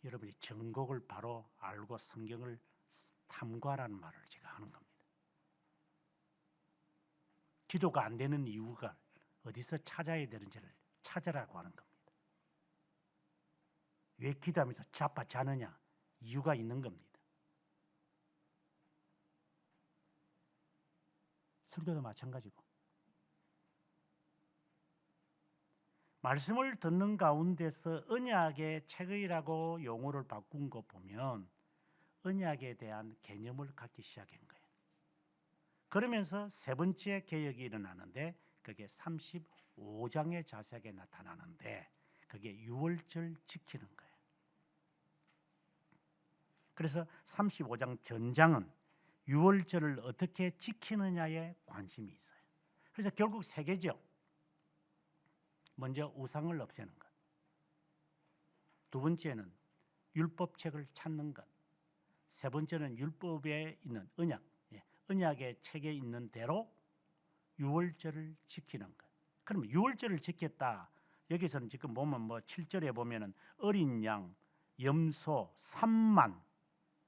여러분이 정곡을 바로 알고 성경을 탐구하라는 말을 제가 하는 겁니다. 기도가 안 되는 이유가 어디서 찾아야 되는지를 찾으라고 하는 겁니다. 왜 기도하면서 자빠자느냐? 이유가 있는 겁니다. 설교도 마찬가지고. 말씀을 듣는 가운데서 언약의 책의라고 용어를 바꾼 거 보면 언약에 대한 개념을 갖기 시작한 거예요. 그러면서 세 번째 개혁이 일어나는데 그게 35장에 자세하게 나타나는데 그게 유월절 지키는 거예요. 그래서 35장 전장은 유월절을 어떻게 지키느냐에 관심이 있어요. 그래서 결국 세 개죠. 먼저 우상을 없애는 것, 두 번째는 율법책을 찾는 것, 세 번째는 율법에 있는 언약, 언약의 책에 있는 대로 유월절을 지키는 것. 그러면 유월절을 지켰다. 여기서는 지금 보면 7절에 보면은 어린 양, 염소 3만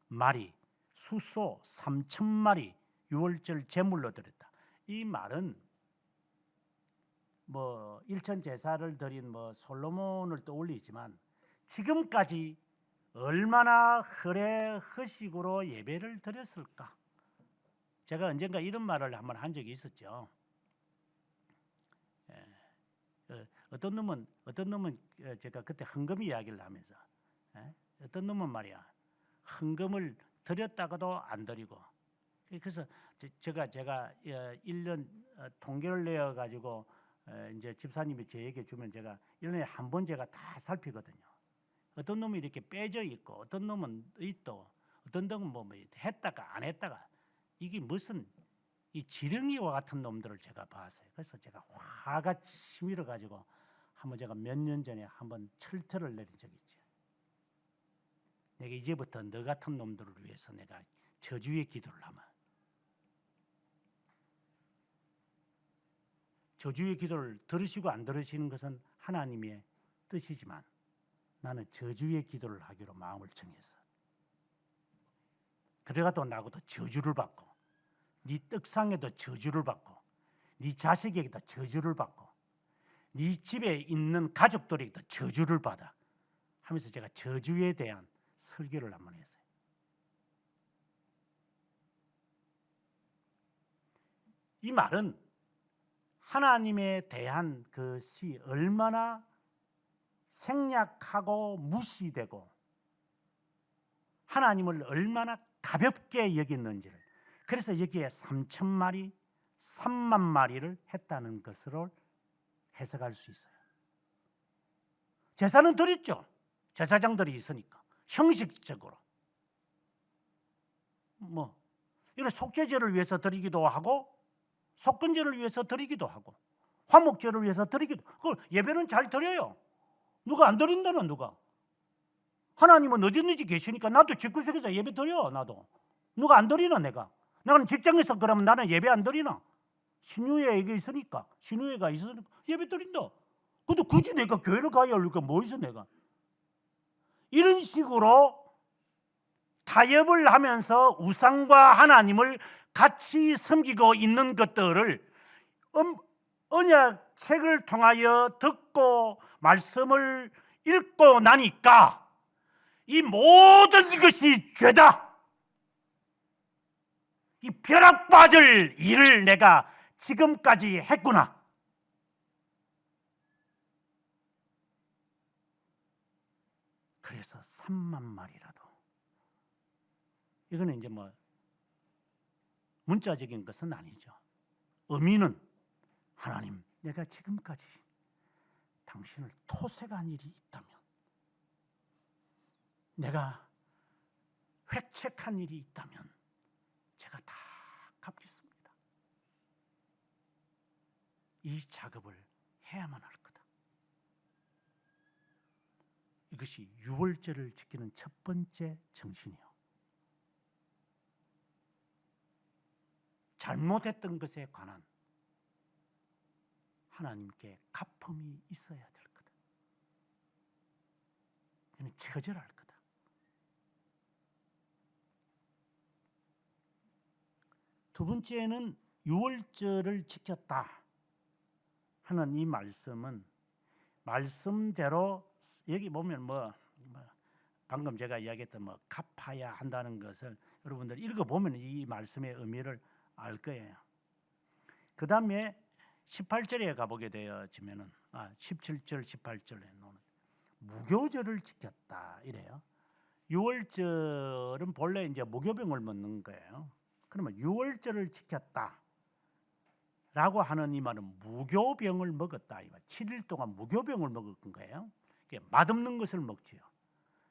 마리, 수소 3,000마리 유월절 제물로 드렸다. 이 말은 일천 제사를 드린 솔로몬을 떠올리지만 지금까지 얼마나 허식으로 예배를 드렸을까? 제가 언젠가 이런 말을 한번 한 적이 있었죠. 어떤 놈은 제가 그때 헌금 이야기를 하면서 어떤 놈은 말이야 헌금을 드렸다가도 안 드리고, 그래서 제가 1년 통계를 내어 가지고 이제 집사님이 저에게 주면 제가 1년에 한 번 제가 다 살피거든요. 어떤 놈이 이렇게 빼져 있고 어떤 놈은 있고 어떤 놈은 했다가 안 했다가, 이게 무슨 이 지렁이와 같은 놈들을 제가 봤어요. 그래서 제가 화가 치밀어 가지고 한번 제가 몇 년 전에 한번 철퇴를 내린 적이 있죠. 내가 이제부터 너 같은 놈들을 위해서 내가 저주의 기도를 하면, 저주의 기도를 들으시고 안 들으시는 것은 하나님의 뜻이지만 나는 저주의 기도를 하기로 마음을 정했어. 들어가도 나고도 저주를 받고, 네 떡상에도 저주를 받고, 네 자식에게도 저주를 받고, 네 집에 있는 가족들에게도 저주를 받아 하면서 제가 저주에 대한 설교를 한번 했어요. 이 말은 하나님에 대한 것이 얼마나 생략하고 무시되고 하나님을 얼마나 가볍게 여겼는지를, 그래서 여기에 3,000마리, 3만 마리를 했다는 것으로 해석할 수 있어요. 제사는 드렸죠. 제사장들이 있으니까 형식적으로 이런 속죄제를 위해서 드리기도 하고, 속건제를 위해서 드리기도 하고, 화목제를 위해서 드리기도. 그 예배는 잘 드려요. 누가 안 드린다는 누가? 하나님은 어디든지 계시니까 나도 집구석에서 예배 드려. 나도 누가 안 드리나? 나는 직장에서 그러면 나는 예배 안 드리나? 신유회가 있으니까 예배 드린다. 근데 굳이 내가 교회를 가야 할까? 뭐 있어 내가? 이런 식으로 타협을 하면서 우상과 하나님을 같이 섬기고 있는 것들을 언약책을 통하여 듣고 말씀을 읽고 나니까 이 모든 것이 죄다. 이 벼락 빠질 일을 내가 지금까지 했구나. 그래서 3만 마리라도. 이거는 이제 문자적인 것은 아니죠. 의미는 하나님, 내가 지금까지 당신을 토색한 일이 있다면, 내가 획책한 일이 있다면 제가 다 갚겠습니다. 이 작업을 해야만 할 거다. 이것이 유월절을 지키는 첫 번째 정신이요. 잘못했던 것에 관한 하나님께 갚음이 있어야 될 거다. 그는 처절할 거다. 두 번째는 유월절을 지켰다 하는 이 말씀은 말씀대로 여기 보면 방금 제가 이야기했던 갚아야 한다는 것을 여러분들 읽어보면 이 말씀의 의미를 알 거예요. 그 다음에 18절에 가보게 되어지면은 17절 18절에 무교절을 지켰다 이래요. 유월절은 본래 이제 무교병을 먹는 거예요. 그러면 유월절을 지켰다 라고 하는 이 말은 무교병을 먹었다. 7일 동안 무교병을 먹은 거예요. 맛없는 것을 먹지요.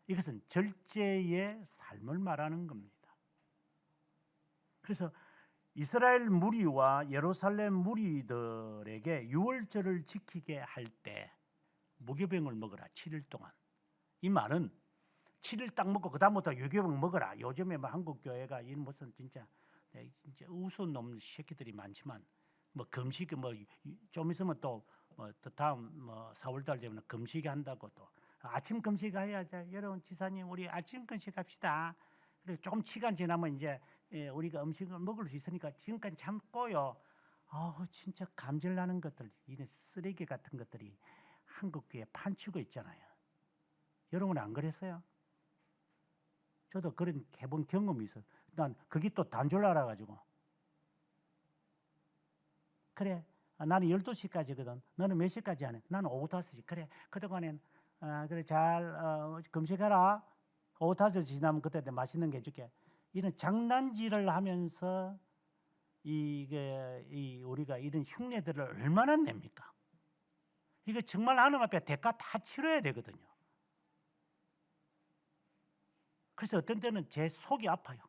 이것은 절제의 삶을 말하는 겁니다. 그래서 이스라엘 무리와 예루살렘 무리들에게 유월절을 지키게 할 때 무교병을 먹어라 7일 동안. 이 말은 7일 딱 먹고 그 다음부터 유교병 먹어라. 요즘에 한국 교회가 이 무슨 진짜 우스운 놈 새끼들이 많지만 금식 좀 있으면 또 다음 4월달 되면 금식 한다고 또 아침 금식 해야 돼. 여러분 지사님 우리 아침 금식 합시다. 그리고 조금 시간 지나면 이제 우리가 음식을 먹을 수 있으니까 지금까지 참고요. 진짜 감질 나는 것들, 이런 쓰레기 같은 것들이 한국 교회에 판치고 있잖아요. 여러분은 안 그랬어요? 저도 그런 해본 경험이 있어요. 난 그게 또 단 줄 알아가지고. 그래, 나는 12시까지거든. 너는 몇 시까지 하네? 나는 오후 5시. 그래, 그동안엔 그래 잘 금식해라. 오후 5시 지나면 그때 맛있는 게 해줄게. 이런 장난질을 하면서 우리가 이런 흉내들을 얼마나 냅니까? 이거 정말 하나님 앞에 대가 다 치러야 되거든요. 그래서 어떤 때는 제 속이 아파요.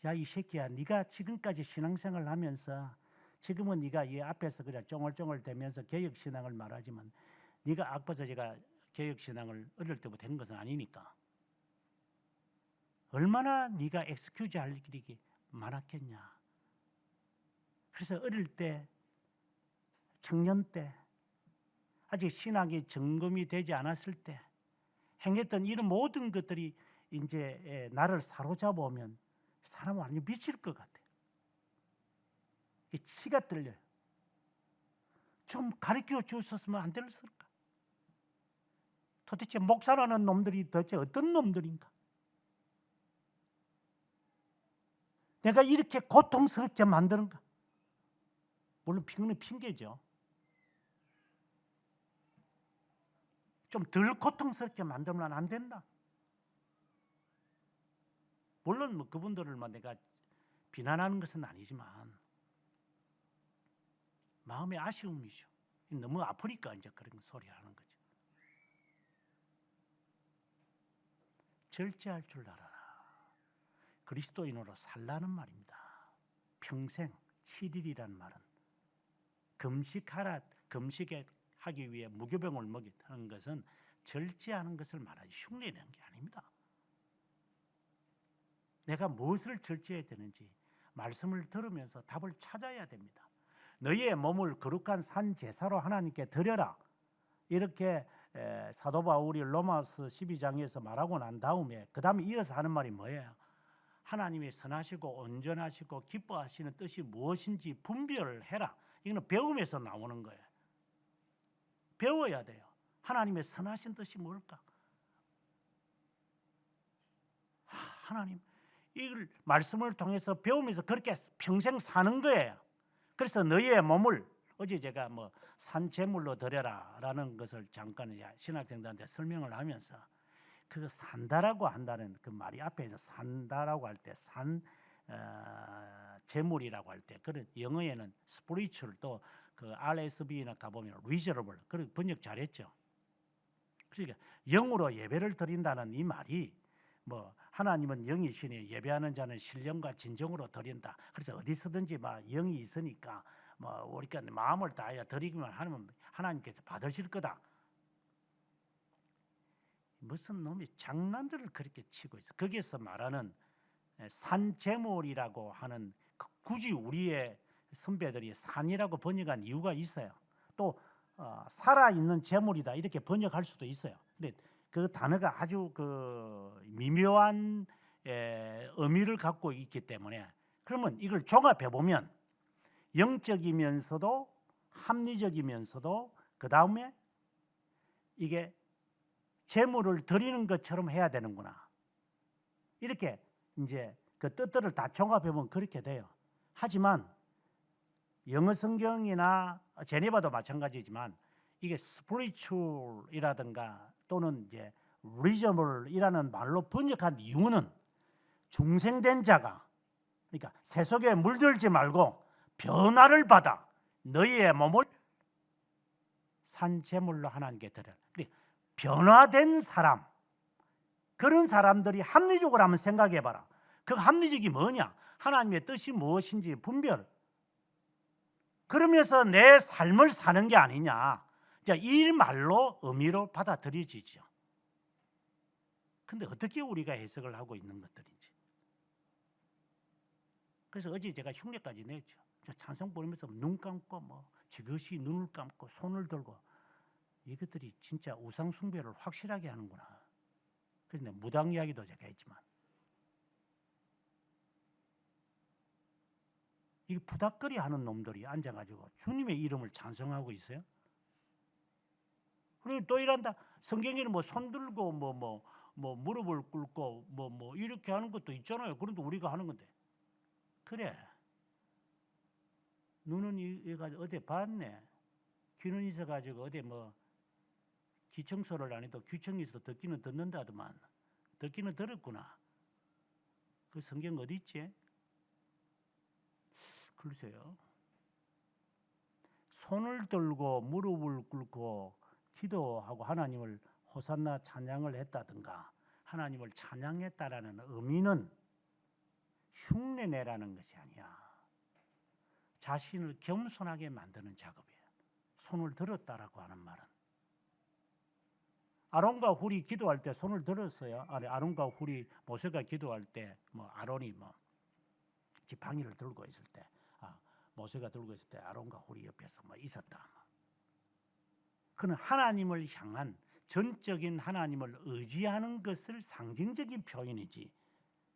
야, 이 새끼야, 네가 지금까지 신앙생활을 하면서 지금은 네가 이 앞에서 그냥 쫑얼쫑얼 대면서 개혁신앙을 말하지만 네가 앞에서 제가 개혁신앙을 어릴 때부터 된 것은 아니니까 얼마나 네가 엑스큐즈 할 일이 많았겠냐. 그래서 어릴 때, 청년 때, 아직 신학이 점검이 되지 않았을 때 행했던 이런 모든 것들이 이제 나를 사로잡으면 사람은 완전히 미칠 것 같아요. 치가 떨려요. 좀 가르쳐 주셨으면 안 됐을까? 도대체 목사라는 놈들이 도대체 어떤 놈들인가? 내가 이렇게 고통스럽게 만드는가? 물론 그건 핑계죠. 좀 덜 고통스럽게 만들면 안 된다. 물론 뭐 그분들을 내가 비난하는 것은 아니지만 마음의 아쉬움이죠. 너무 아프니까 이제 그런 소리 하는 거죠. 절제할 줄 알아라. 그리스도인으로 살라는 말입니다. 평생 7일이라는 말은 금식에 하기 위해 무교병을 먹이는 것은 절제하는 것을 말하지 흉내내는 게 아닙니다. 내가 무엇을 절제해야 되는지 말씀을 들으면서 답을 찾아야 됩니다. 너희의 몸을 거룩한 산 제사로 하나님께 드려라. 이렇게 사도 바울이 로마서 12장에서 말하고 난 다음에 그 다음에 이어서 하는 말이 뭐예요? 하나님이 선하시고 온전하시고 기뻐하시는 뜻이 무엇인지 분별을 해라. 이거는 배움에서 나오는 거예요. 배워야 돼요. 하나님의 선하신 뜻이 뭘까? 하나님, 이걸 말씀을 통해서 배우면서 그렇게 평생 사는 거예요. 그래서 너희의 몸을 어제 제가 산제물로 드려라라는 것을 잠깐 신학생들한테 설명을 하면서 그 산다라고 한다는 그 말이 앞에서 산다라고 할 때 제물이라고 할 때 그런 영어에는 spiritual 또 그 RSV나 가보면 reasonable 그렇게 번역 잘했죠. 그러니까 영으로 예배를 드린다는 이 말이 하나님은 영이시니 예배하는 자는 신령과 진정으로 드린다. 그래서 어디서든지 영이 있으니까 우리가 마음을 다하여 드리기만 하면 하나님께서 받으실 거다. 무슨 놈이 장난들을 그렇게 치고 있어. 거기서 말하는 산제물이라고 하는 굳이 우리의 선배들이 산이라고 번역한 이유가 있어요. 또 살아있는 제물이다 이렇게 번역할 수도 있어요. 근데 그 단어가 아주 그 미묘한 의미를 갖고 있기 때문에 그러면 이걸 종합해 보면 영적이면서도 합리적이면서도 그 다음에 이게 제물을 드리는 것처럼 해야 되는구나. 이렇게 이제 그 뜻들을 다 종합해 보면 그렇게 돼요. 하지만 영어 성경이나 제네바도 마찬가지지만 이게 spiritual이라든가 또는 이제 reasonable이라는 말로 번역한 이유는 중생된 자가 그러니까 세속에 물들지 말고 변화를 받아 너희의 몸을 산제물로 하나님께 드려. 변화된 사람 그런 사람들이 합리적으로 한번 생각해 봐라. 그 합리적이 뭐냐? 하나님의 뜻이 무엇인지 분별. 그러면서 내 삶을 사는 게 아니냐. 이 말로 의미로 받아들여지죠. 근데 어떻게 우리가 해석을 하고 있는 것들인지. 그래서 어제 제가 흉내까지 냈죠. 찬송 부르면서 눈 감고 지그시 눈을 감고 손을 들고 이것들이 진짜 우상 숭배를 확실하게 하는구나. 그래서 내가 무당 이야기도 제가 했지만 이 부닥거리 하는 놈들이 앉아가지고 주님의 이름을 찬송하고 있어요. 그리고 또 이란다. 성경에는 손 들고 무릎을 꿇고 이렇게 하는 것도 있잖아요. 그런데 우리가 하는 건데. 그래. 눈은 이가 어디 봤네. 귀는 있어가지고 어디 기청소를 안 해도 귀청이 있어 듣기는 듣는다더만. 듣기는 들었구나. 그 성경 어디 있지? 글쎄요. 손을 들고 무릎을 꿇고 기도하고 하나님을 호산나 찬양을 했다든가 하나님을 찬양했다라는 의미는 흉내내라는 것이 아니야. 자신을 겸손하게 만드는 작업이에요. 손을 들었다라고 하는 말은 아론과 훌이 기도할 때 손을 들었어요. 아론과 훌이 모세가 기도할 때 아론이 지팡이를 들고 있을 때 모세가 들고 있을 때 아론과 훌이 옆에서 있었다. 그는 하나님을 향한 전적인 하나님을 의지하는 것을 상징적인 표현이지.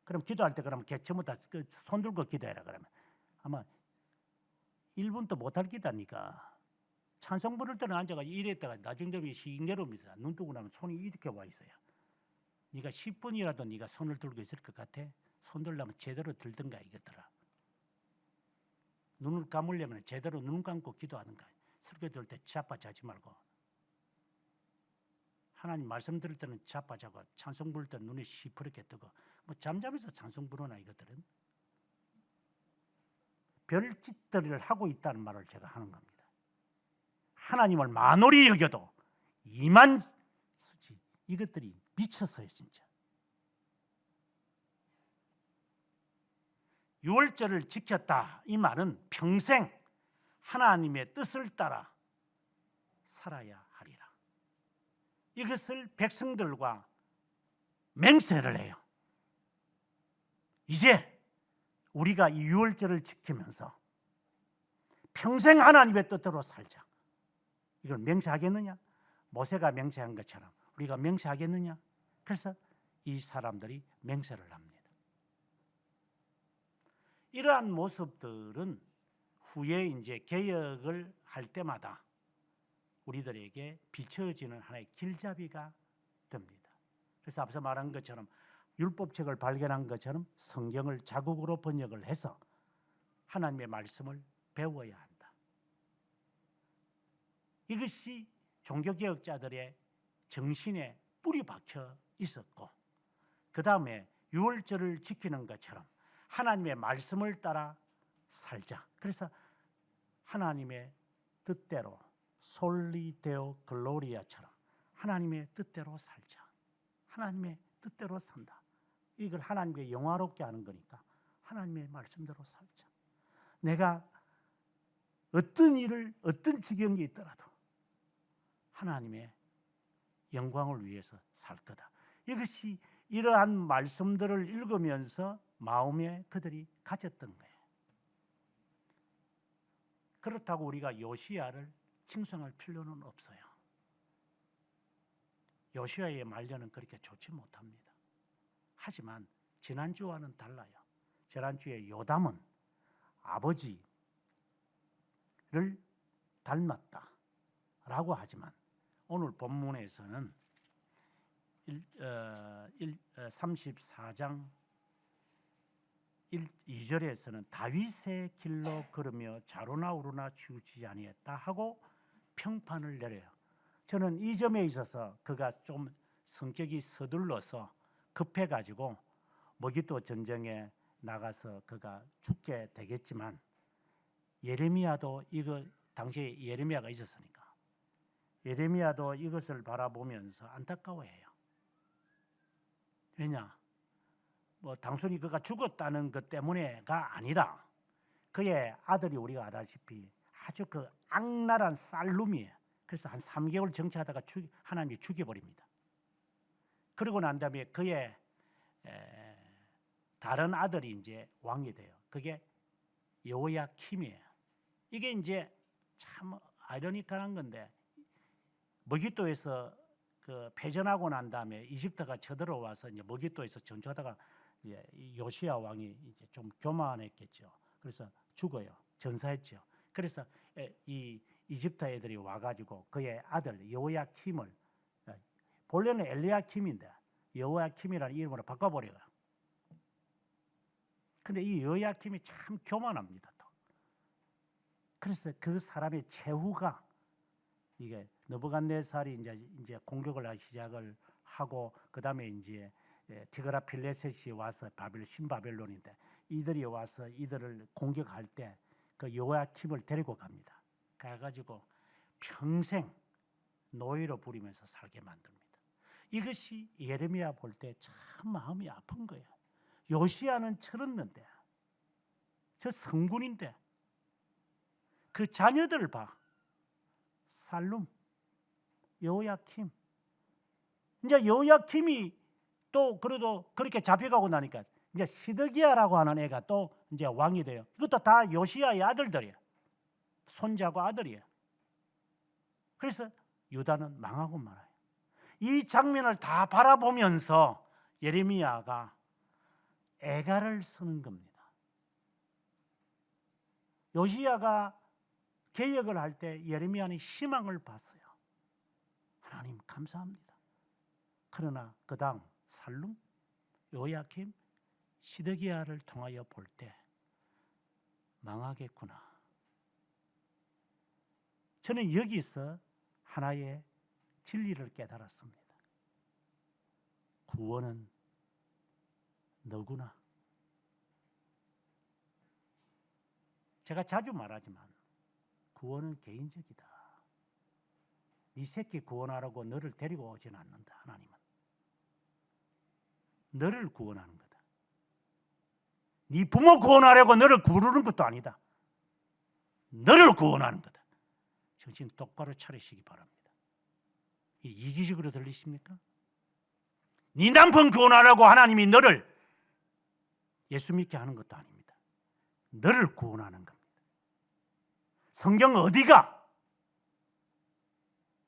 그럼 기도할 때 그러면 처음부터 손 들고 기도해라 그러면 아마 1분도 못할 기다. 니까 찬송 부를 때는 앉아가 이랬다가 나중 되면 시내려옵니다. 눈 뜨고 나면 손이 이렇게 와 있어요. 네가 10분이라도 네가 손을 들고 있을 것 같아? 손 들려면 제대로 들든가 이것들아. 눈을 감으려면 제대로 눈 감고 기도하는가. 설교 들을 때 자빠자지 말고. 하나님 말씀 들을 때는 자빠자고 찬송 부를 때 눈이 시퍼렇게 뜨고 뭐 잠잠해서 찬송 부르나 이것들은. 별짓들을 하고 있다는 말을 제가 하는 겁니다. 하나님을 만홀히 여겨도 이만수지 이것들이 미쳤어요 진짜. 유월절을 지켰다 이 말은 평생 하나님의 뜻을 따라 살아야 하리라. 이것을 백성들과 맹세를 해요. 이제 우리가 이 유월절을 지키면서 평생 하나님의 뜻대로 살자. 이걸 맹세하겠느냐? 모세가 맹세한 것처럼 우리가 맹세하겠느냐? 그래서 이 사람들이 맹세를 합니다. 이러한 모습들은 후에 이제 개혁을 할 때마다 우리들에게 비춰지는 하나의 길잡이가 됩니다. 그래서 앞서 말한 것처럼 율법책을 발견한 것처럼 성경을 자국으로 번역을 해서 하나님의 말씀을 배워야 한다. 이것이 종교개혁자들의 정신에 뿌리 박혀 있었고 그 다음에 유월절을 지키는 것처럼 하나님의 말씀을 따라 살자. 그래서 하나님의 뜻대로 솔리 데오 글로리아처럼 하나님의 뜻대로 살자. 하나님의 뜻대로 산다. 이걸 하나님께 영화롭게 하는 거니까 하나님의 말씀대로 살자. 내가 어떤 일을 어떤 지경이 있더라도 하나님의 영광을 위해서 살 거다. 이것이 이러한 말씀들을 읽으면서 마음에 그들이 가졌던 거예요. 그렇다고 우리가 요시야를 칭송할 필요는 없어요. 요시야의 말년은 그렇게 좋지 못합니다. 하지만 지난주와는 달라요. 지난주에 요담은 아버지를 닮았다라고 하지만 오늘 본문에서는 34장 2절에서는 다윗의 길로 걸으며 좌로나 우로나 치우치지 아니했다 하고 평판을 내려요. 저는 이 점에 있어서 그가 좀 성격이 서둘러서 급해가지고 머깃도 전쟁에 나가서 그가 죽게 되겠지만 예레미야도 이거 당시에 예레미야가 있었으니까 예레미야도 이것을 바라보면서 안타까워해요. 왜냐? 뭐 단순히 그가 죽었다는 것 때문에가 아니라 그의 아들이 우리가 아다시피 아주 그 악랄한 쌀룸이에요. 그래서 한 3개월 정치하다가 하나님이 죽여버립니다. 그러고 난 다음에 그의 다른 아들이 이제 왕이 돼요. 그게 여호야킴이에요. 이게 이제 참 아이러니컬한 건데 머깃도에서 그 패전하고 난 다음에 이집트가 쳐들어와서 이제 머깃도에서 전투하다가 이제 요시야 왕이 이제 좀 교만했겠죠. 그래서 죽어요. 전사했죠. 그래서 이 이집트 애들이 와가지고 그의 아들 여호야킴을 본래는 엘리야킴인데 여호야킴이라는 이름으로 바꿔버려요. 근데 이 여호야킴이 참 교만합니다. 또. 그래서 그 사람의 최후가 이게 느부갓네살이 이제 공격을 하기 시작을 하고 그 다음에 이제 티그라필레셋이 와서 신바벨론인데 이들이 와서 이들을 공격할 때 그 여호야킴을 데리고 갑니다. 가가지고 평생 노예로 부리면서 살게 만듭니다. 이것이 예레미야 볼 때 참 마음이 아픈 거예요. 요시야는 철없는데 저 성군인데 그 자녀들을 봐. 살룸, 여호야킴. 이제 여호야킴이 또 그래도 그렇게 잡혀가고 나니까 이제 시드기야라고 하는 애가 또 이제 왕이 돼요. 이것도 다 요시야의 아들들이에요. 손자고 아들이에요. 그래서 유다는 망하고 말아요. 이 장면을 다 바라보면서 예레미야가 애가를 쓰는 겁니다. 요시야가 개혁을 할 때 예레미야는 희망을 봤어요. 하나님 감사합니다. 그러나 그 다음 살룸, 요야킴, 시드기야를 통하여 볼 때 망하겠구나. 저는 여기서 하나의 진리를 깨달았습니다. 구원은 너구나. 제가 자주 말하지만 구원은 개인적이다. 네 새끼 구원하라고 너를 데리고 오지는 않는다. 하나님은 너를 구원하는 거다. 네 부모 구원하려고 너를 부르는 것도 아니다. 너를 구원하는 거다. 정신 똑바로 차리시기 바랍니다. 이기적으로 들리십니까? 네 남편 구원하라고 하나님이 너를 예수 믿게 하는 것도 아닙니다. 너를 구원하는 겁니다. 성경 어디가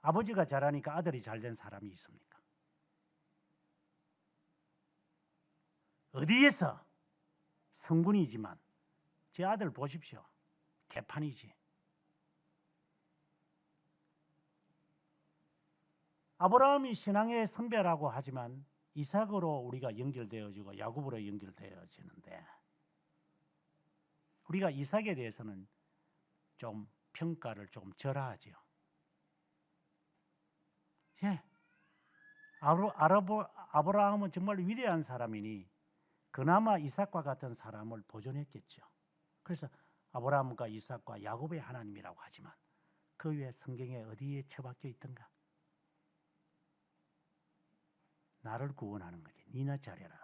아버지가 잘하니까 아들이 잘된 사람이 있습니까? 어디에서 성군이지만 제 아들 보십시오. 개판이지. 아브라함이 신앙의 선배라고 하지만 이삭으로 우리가 연결되어지고 야곱으로 연결되어지는데 우리가 이삭에 대해서는 좀 평가를 좀 절하하죠. 예. 아브라함은 정말 위대한 사람이니 그나마 이삭과 같은 사람을 보존했겠죠. 그래서 아브라함과 이삭과 야곱의 하나님이라고 하지만 그 위에 성경에 어디에 처박혀 있던가? 나를 구원하는 거지. 니나 잘해라.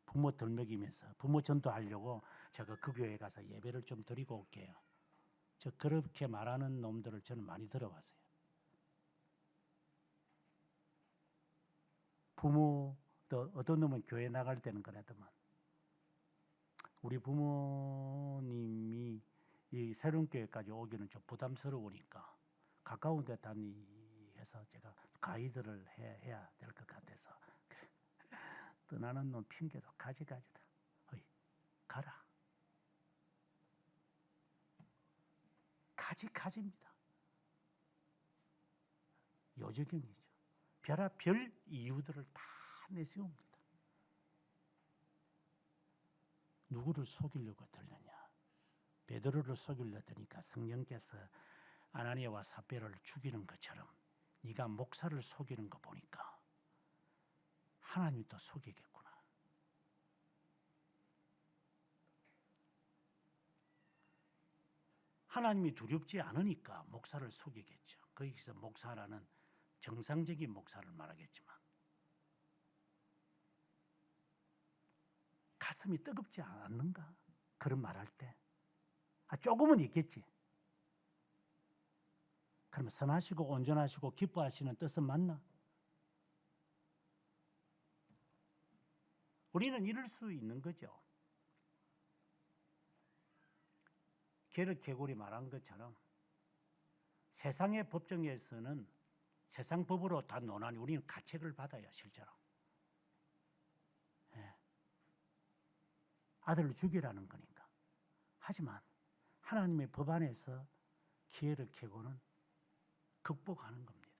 부모 덜 먹이면서 부모 전도하려고 제가 그 교회에 가서 예배를 좀 드리고 올게요. 저 그렇게 말하는 놈들을 저는 많이 들어봤어요. 부모도 어떤 놈은 교회 나갈 때는 그러더만 우리 부모님이 이 새로운 교회까지 오기는 좀 부담스러우니까 가까운 데 다니해서 제가 가이드를 해야 될 것 같아서 떠나는 놈 핑계도 가지가지다. 어이, 가라. 가지입니다. 요지경이죠. 별의별 이유들을 다 내세웁니다. 누구를 속이려고 들느냐? 베드로를 속이려 드니까 성령께서 아나니아와 삽비라를 죽이는 것처럼 네가 목사를 속이는 거 보니까 하나님이 또 속이겠구나. 하나님이 두렵지 않으니까 목사를 속이겠죠. 거기서 목사라는 정상적인 목사를 말하겠지만 가슴이 뜨겁지 않는가? 그런 말할 때 조금은 있겠지. 그러면 선하시고 온전하시고 기뻐하시는 뜻은 맞나? 우리는 이럴 수 있는 거죠. 게르 개골이 말한 것처럼 세상의 법정에서는 세상 법으로 다 논하니 우리는 가책을 받아요. 실제로. 예. 아들을 죽이라는 거니까. 하지만 하나님의 법 안에서 기회를 캐고는 극복하는 겁니다.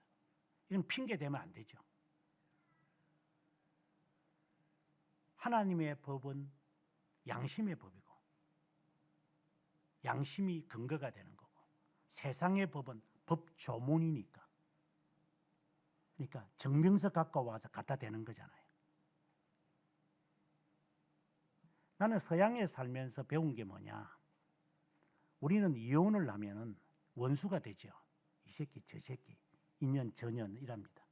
이건 핑계 대면 안 되죠. 하나님의 법은 양심의 법이고 양심이 근거가 되는 거고 세상의 법은 법조문이니까 그러니까 증명서 갖고 와서 갖다 대는 거잖아요. 나는 서양에 살면서 배운 게 뭐냐? 우리는 이혼을 하면은 원수가 되죠. 이 새끼 저 새끼 인연 전연이랍니다.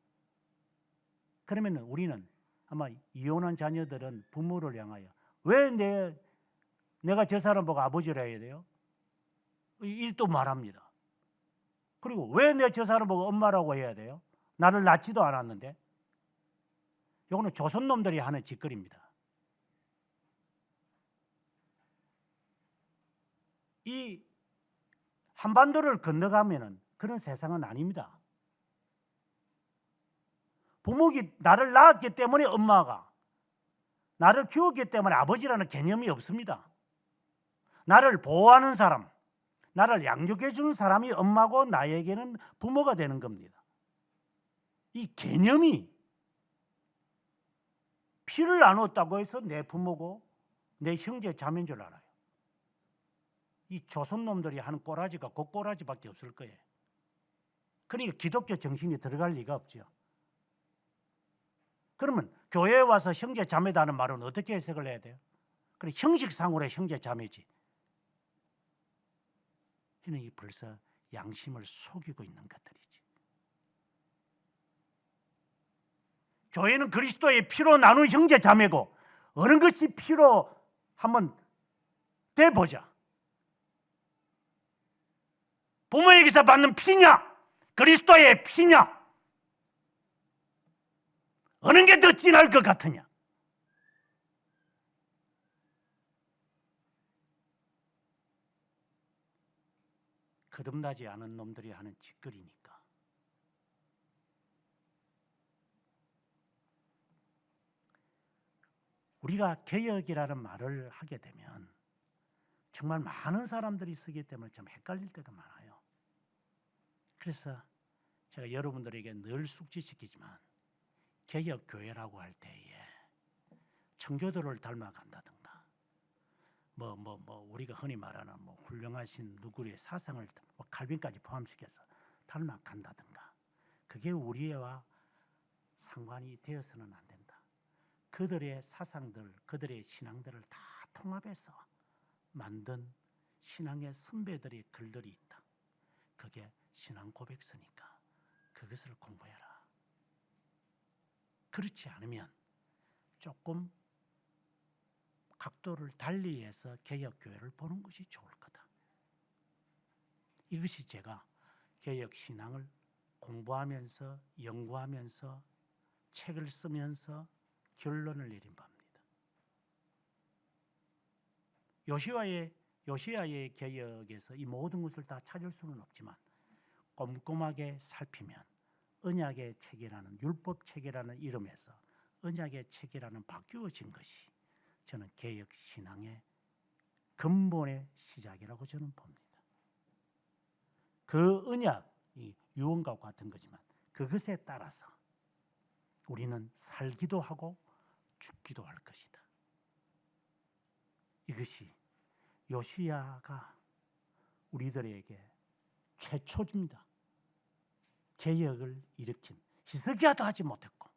그러면 우리는 아마 이혼한 자녀들은 부모를 향하여 왜 내가 저 사람 보고 아버지라 해야 돼요? 일도 말합니다. 그리고 왜 내가 저 사람 보고 엄마라고 해야 돼요? 나를 낳지도 않았는데. 이거는 조선놈들이 하는 짓거리입니다. 이 한반도를 건너가면은 그런 세상은 아닙니다. 부모가 나를 낳았기 때문에 엄마가, 나를 키웠기 때문에 아버지라는 개념이 없습니다. 나를 보호하는 사람, 나를 양육해 주는 사람이 엄마고 나에게는 부모가 되는 겁니다. 이 개념이 피를 나눴다고 해서 내 부모고 내 형제 자매인 줄 알아요. 이 조선놈들이 하는 꼬라지가 그 꼬라지밖에 없을 거예요. 그러니까 기독교 정신이 들어갈 리가 없죠. 그러면 교회에 와서 형제 자매다는 말은 어떻게 해석을 해야 돼요? 그래, 형식상으로의 형제 자매지. 이는 벌써 양심을 속이고 있는 것들이지. 교회는 그리스도의 피로 나눈 형제 자매고 어느 것이 피로 한번 대보자. 부모에게서 받는 피냐? 그리스도의 피냐? 어느 게 더 진할 것 같으냐? 거듭나지 않은 놈들이 하는 짓거리니까. 우리가 개혁이라는 말을 하게 되면 정말 많은 사람들이 쓰기 때문에 좀 헷갈릴 때가 많아요. 그래서 제가 여러분들에게 늘 숙지시키지만 개혁교회라고 할 때에 청교도를 닮아간다든가 우리가 흔히 말하는 훌륭하신 누구의 사상을 칼빈까지 포함시켜서 닮아간다든가 그게 우리와 상관이 되어서는 안 된다. 그들의 사상들, 그들의 신앙들을 다 통합해서 만든 신앙의 선배들의 글들이 있다. 그게 신앙 고백서니까 그것을 공부해라. 그렇지 않으면 조금 각도를 달리해서 개혁교회를 보는 것이 좋을 거다. 이것이 제가 개혁신앙을 공부하면서 연구하면서 책을 쓰면서 결론을 내린 바입니다. 요시야의 개혁에서 이 모든 것을 다 찾을 수는 없지만 꼼꼼하게 살피면 언약의 책이라는 율법 책이라는 이름에서 언약의 책이라는 바뀌어진 것이 저는 개혁 신앙의 근본의 시작이라고 저는 봅니다. 그 언약이 유언과 같은 거지만 그것에 따라서 우리는 살기도 하고 죽기도 할 것이다. 이것이 요시야가 우리들에게 최초입니다. 개혁을 일으킨 히스기야도 하지 못했고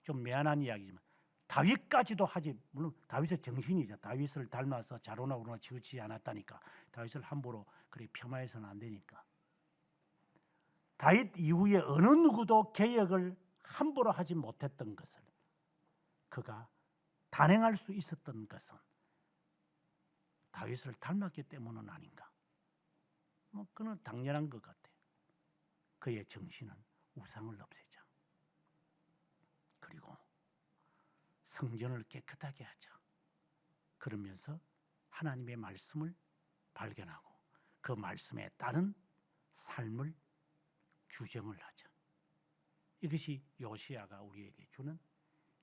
좀 미안한 이야기지만 다윗까지도 하지, 물론 다윗의 정신이죠. 다윗을 닮아서 자로나 우로나 지우지 않았다니까 다윗을 함부로 그렇게 폄하해서는 안 되니까. 다윗 이후에 어느 누구도 개혁을 함부로 하지 못했던 것을 그가 단행할 수 있었던 것은 다윗을 닮았기 때문은 아닌가. 그건 당연한 것 같아요. 그의 정신은 우상을 없애자. 그리고 성전을 깨끗하게 하자. 그러면서 하나님의 말씀을 발견하고 그 말씀에 따른 삶을 규정을 하자. 이것이 요시야가 우리에게 주는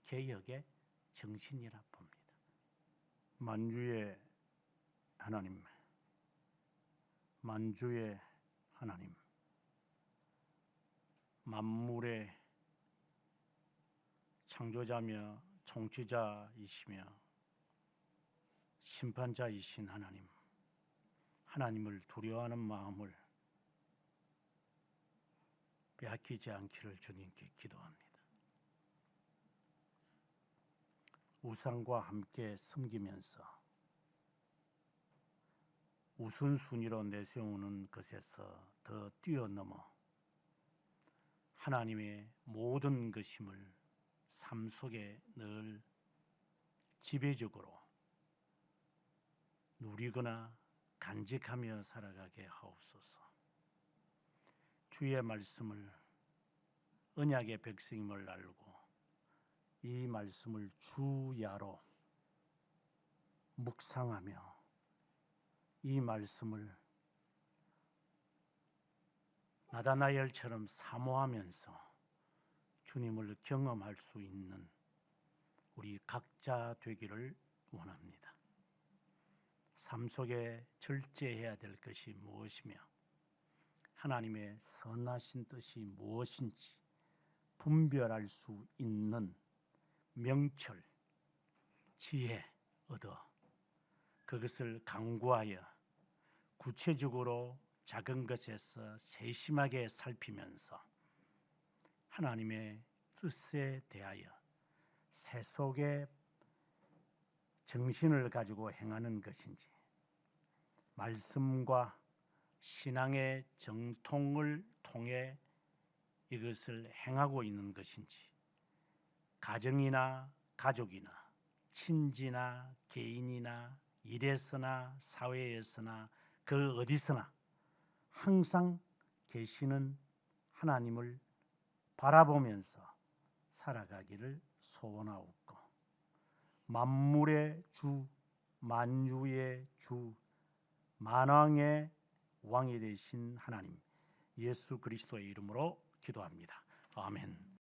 개혁의 정신이라 봅니다. 만주의 하나님, 만주의 하나님, 만물의 창조자며 통치자이시며 심판자이신 하나님, 하나님을 두려워하는 마음을 빼앗기지 않기를 주님께 기도합니다. 우상과 함께 섬기면서 우선순위로 내세우는 것에서 더 뛰어넘어 하나님의 모든 것임을 삶 속에 늘 지배적으로 누리거나 간직하며 살아가게 하옵소서. 주의 말씀을 언약의 백성임을 알고 이 말씀을 주야로 묵상하며 이 말씀을 나다나엘처럼 사모하면서 주님을 경험할 수 있는 우리 각자 되기를 원합니다. 삶 속에 절제해야 될 것이 무엇이며 하나님의 선하신 뜻이 무엇인지 분별할 수 있는 명철, 지혜 얻어 그것을 강구하여 구체적으로 작은 것에서 세심하게 살피면서 하나님의 뜻에 대하여 세속의 정신을 가지고 행하는 것인지, 말씀과 신앙의 정통을 통해 이것을 행하고 있는 것인지, 가정이나 가족이나 친지나 개인이나 일에서나 사회에서나 그 어디서나 항상 계시는 하나님을 바라보면서 살아가기를 소원하옵고, 만물의 주, 만유의 주, 만왕의 왕이 되신 하나님 예수 그리스도의 이름으로 기도합니다. 아멘.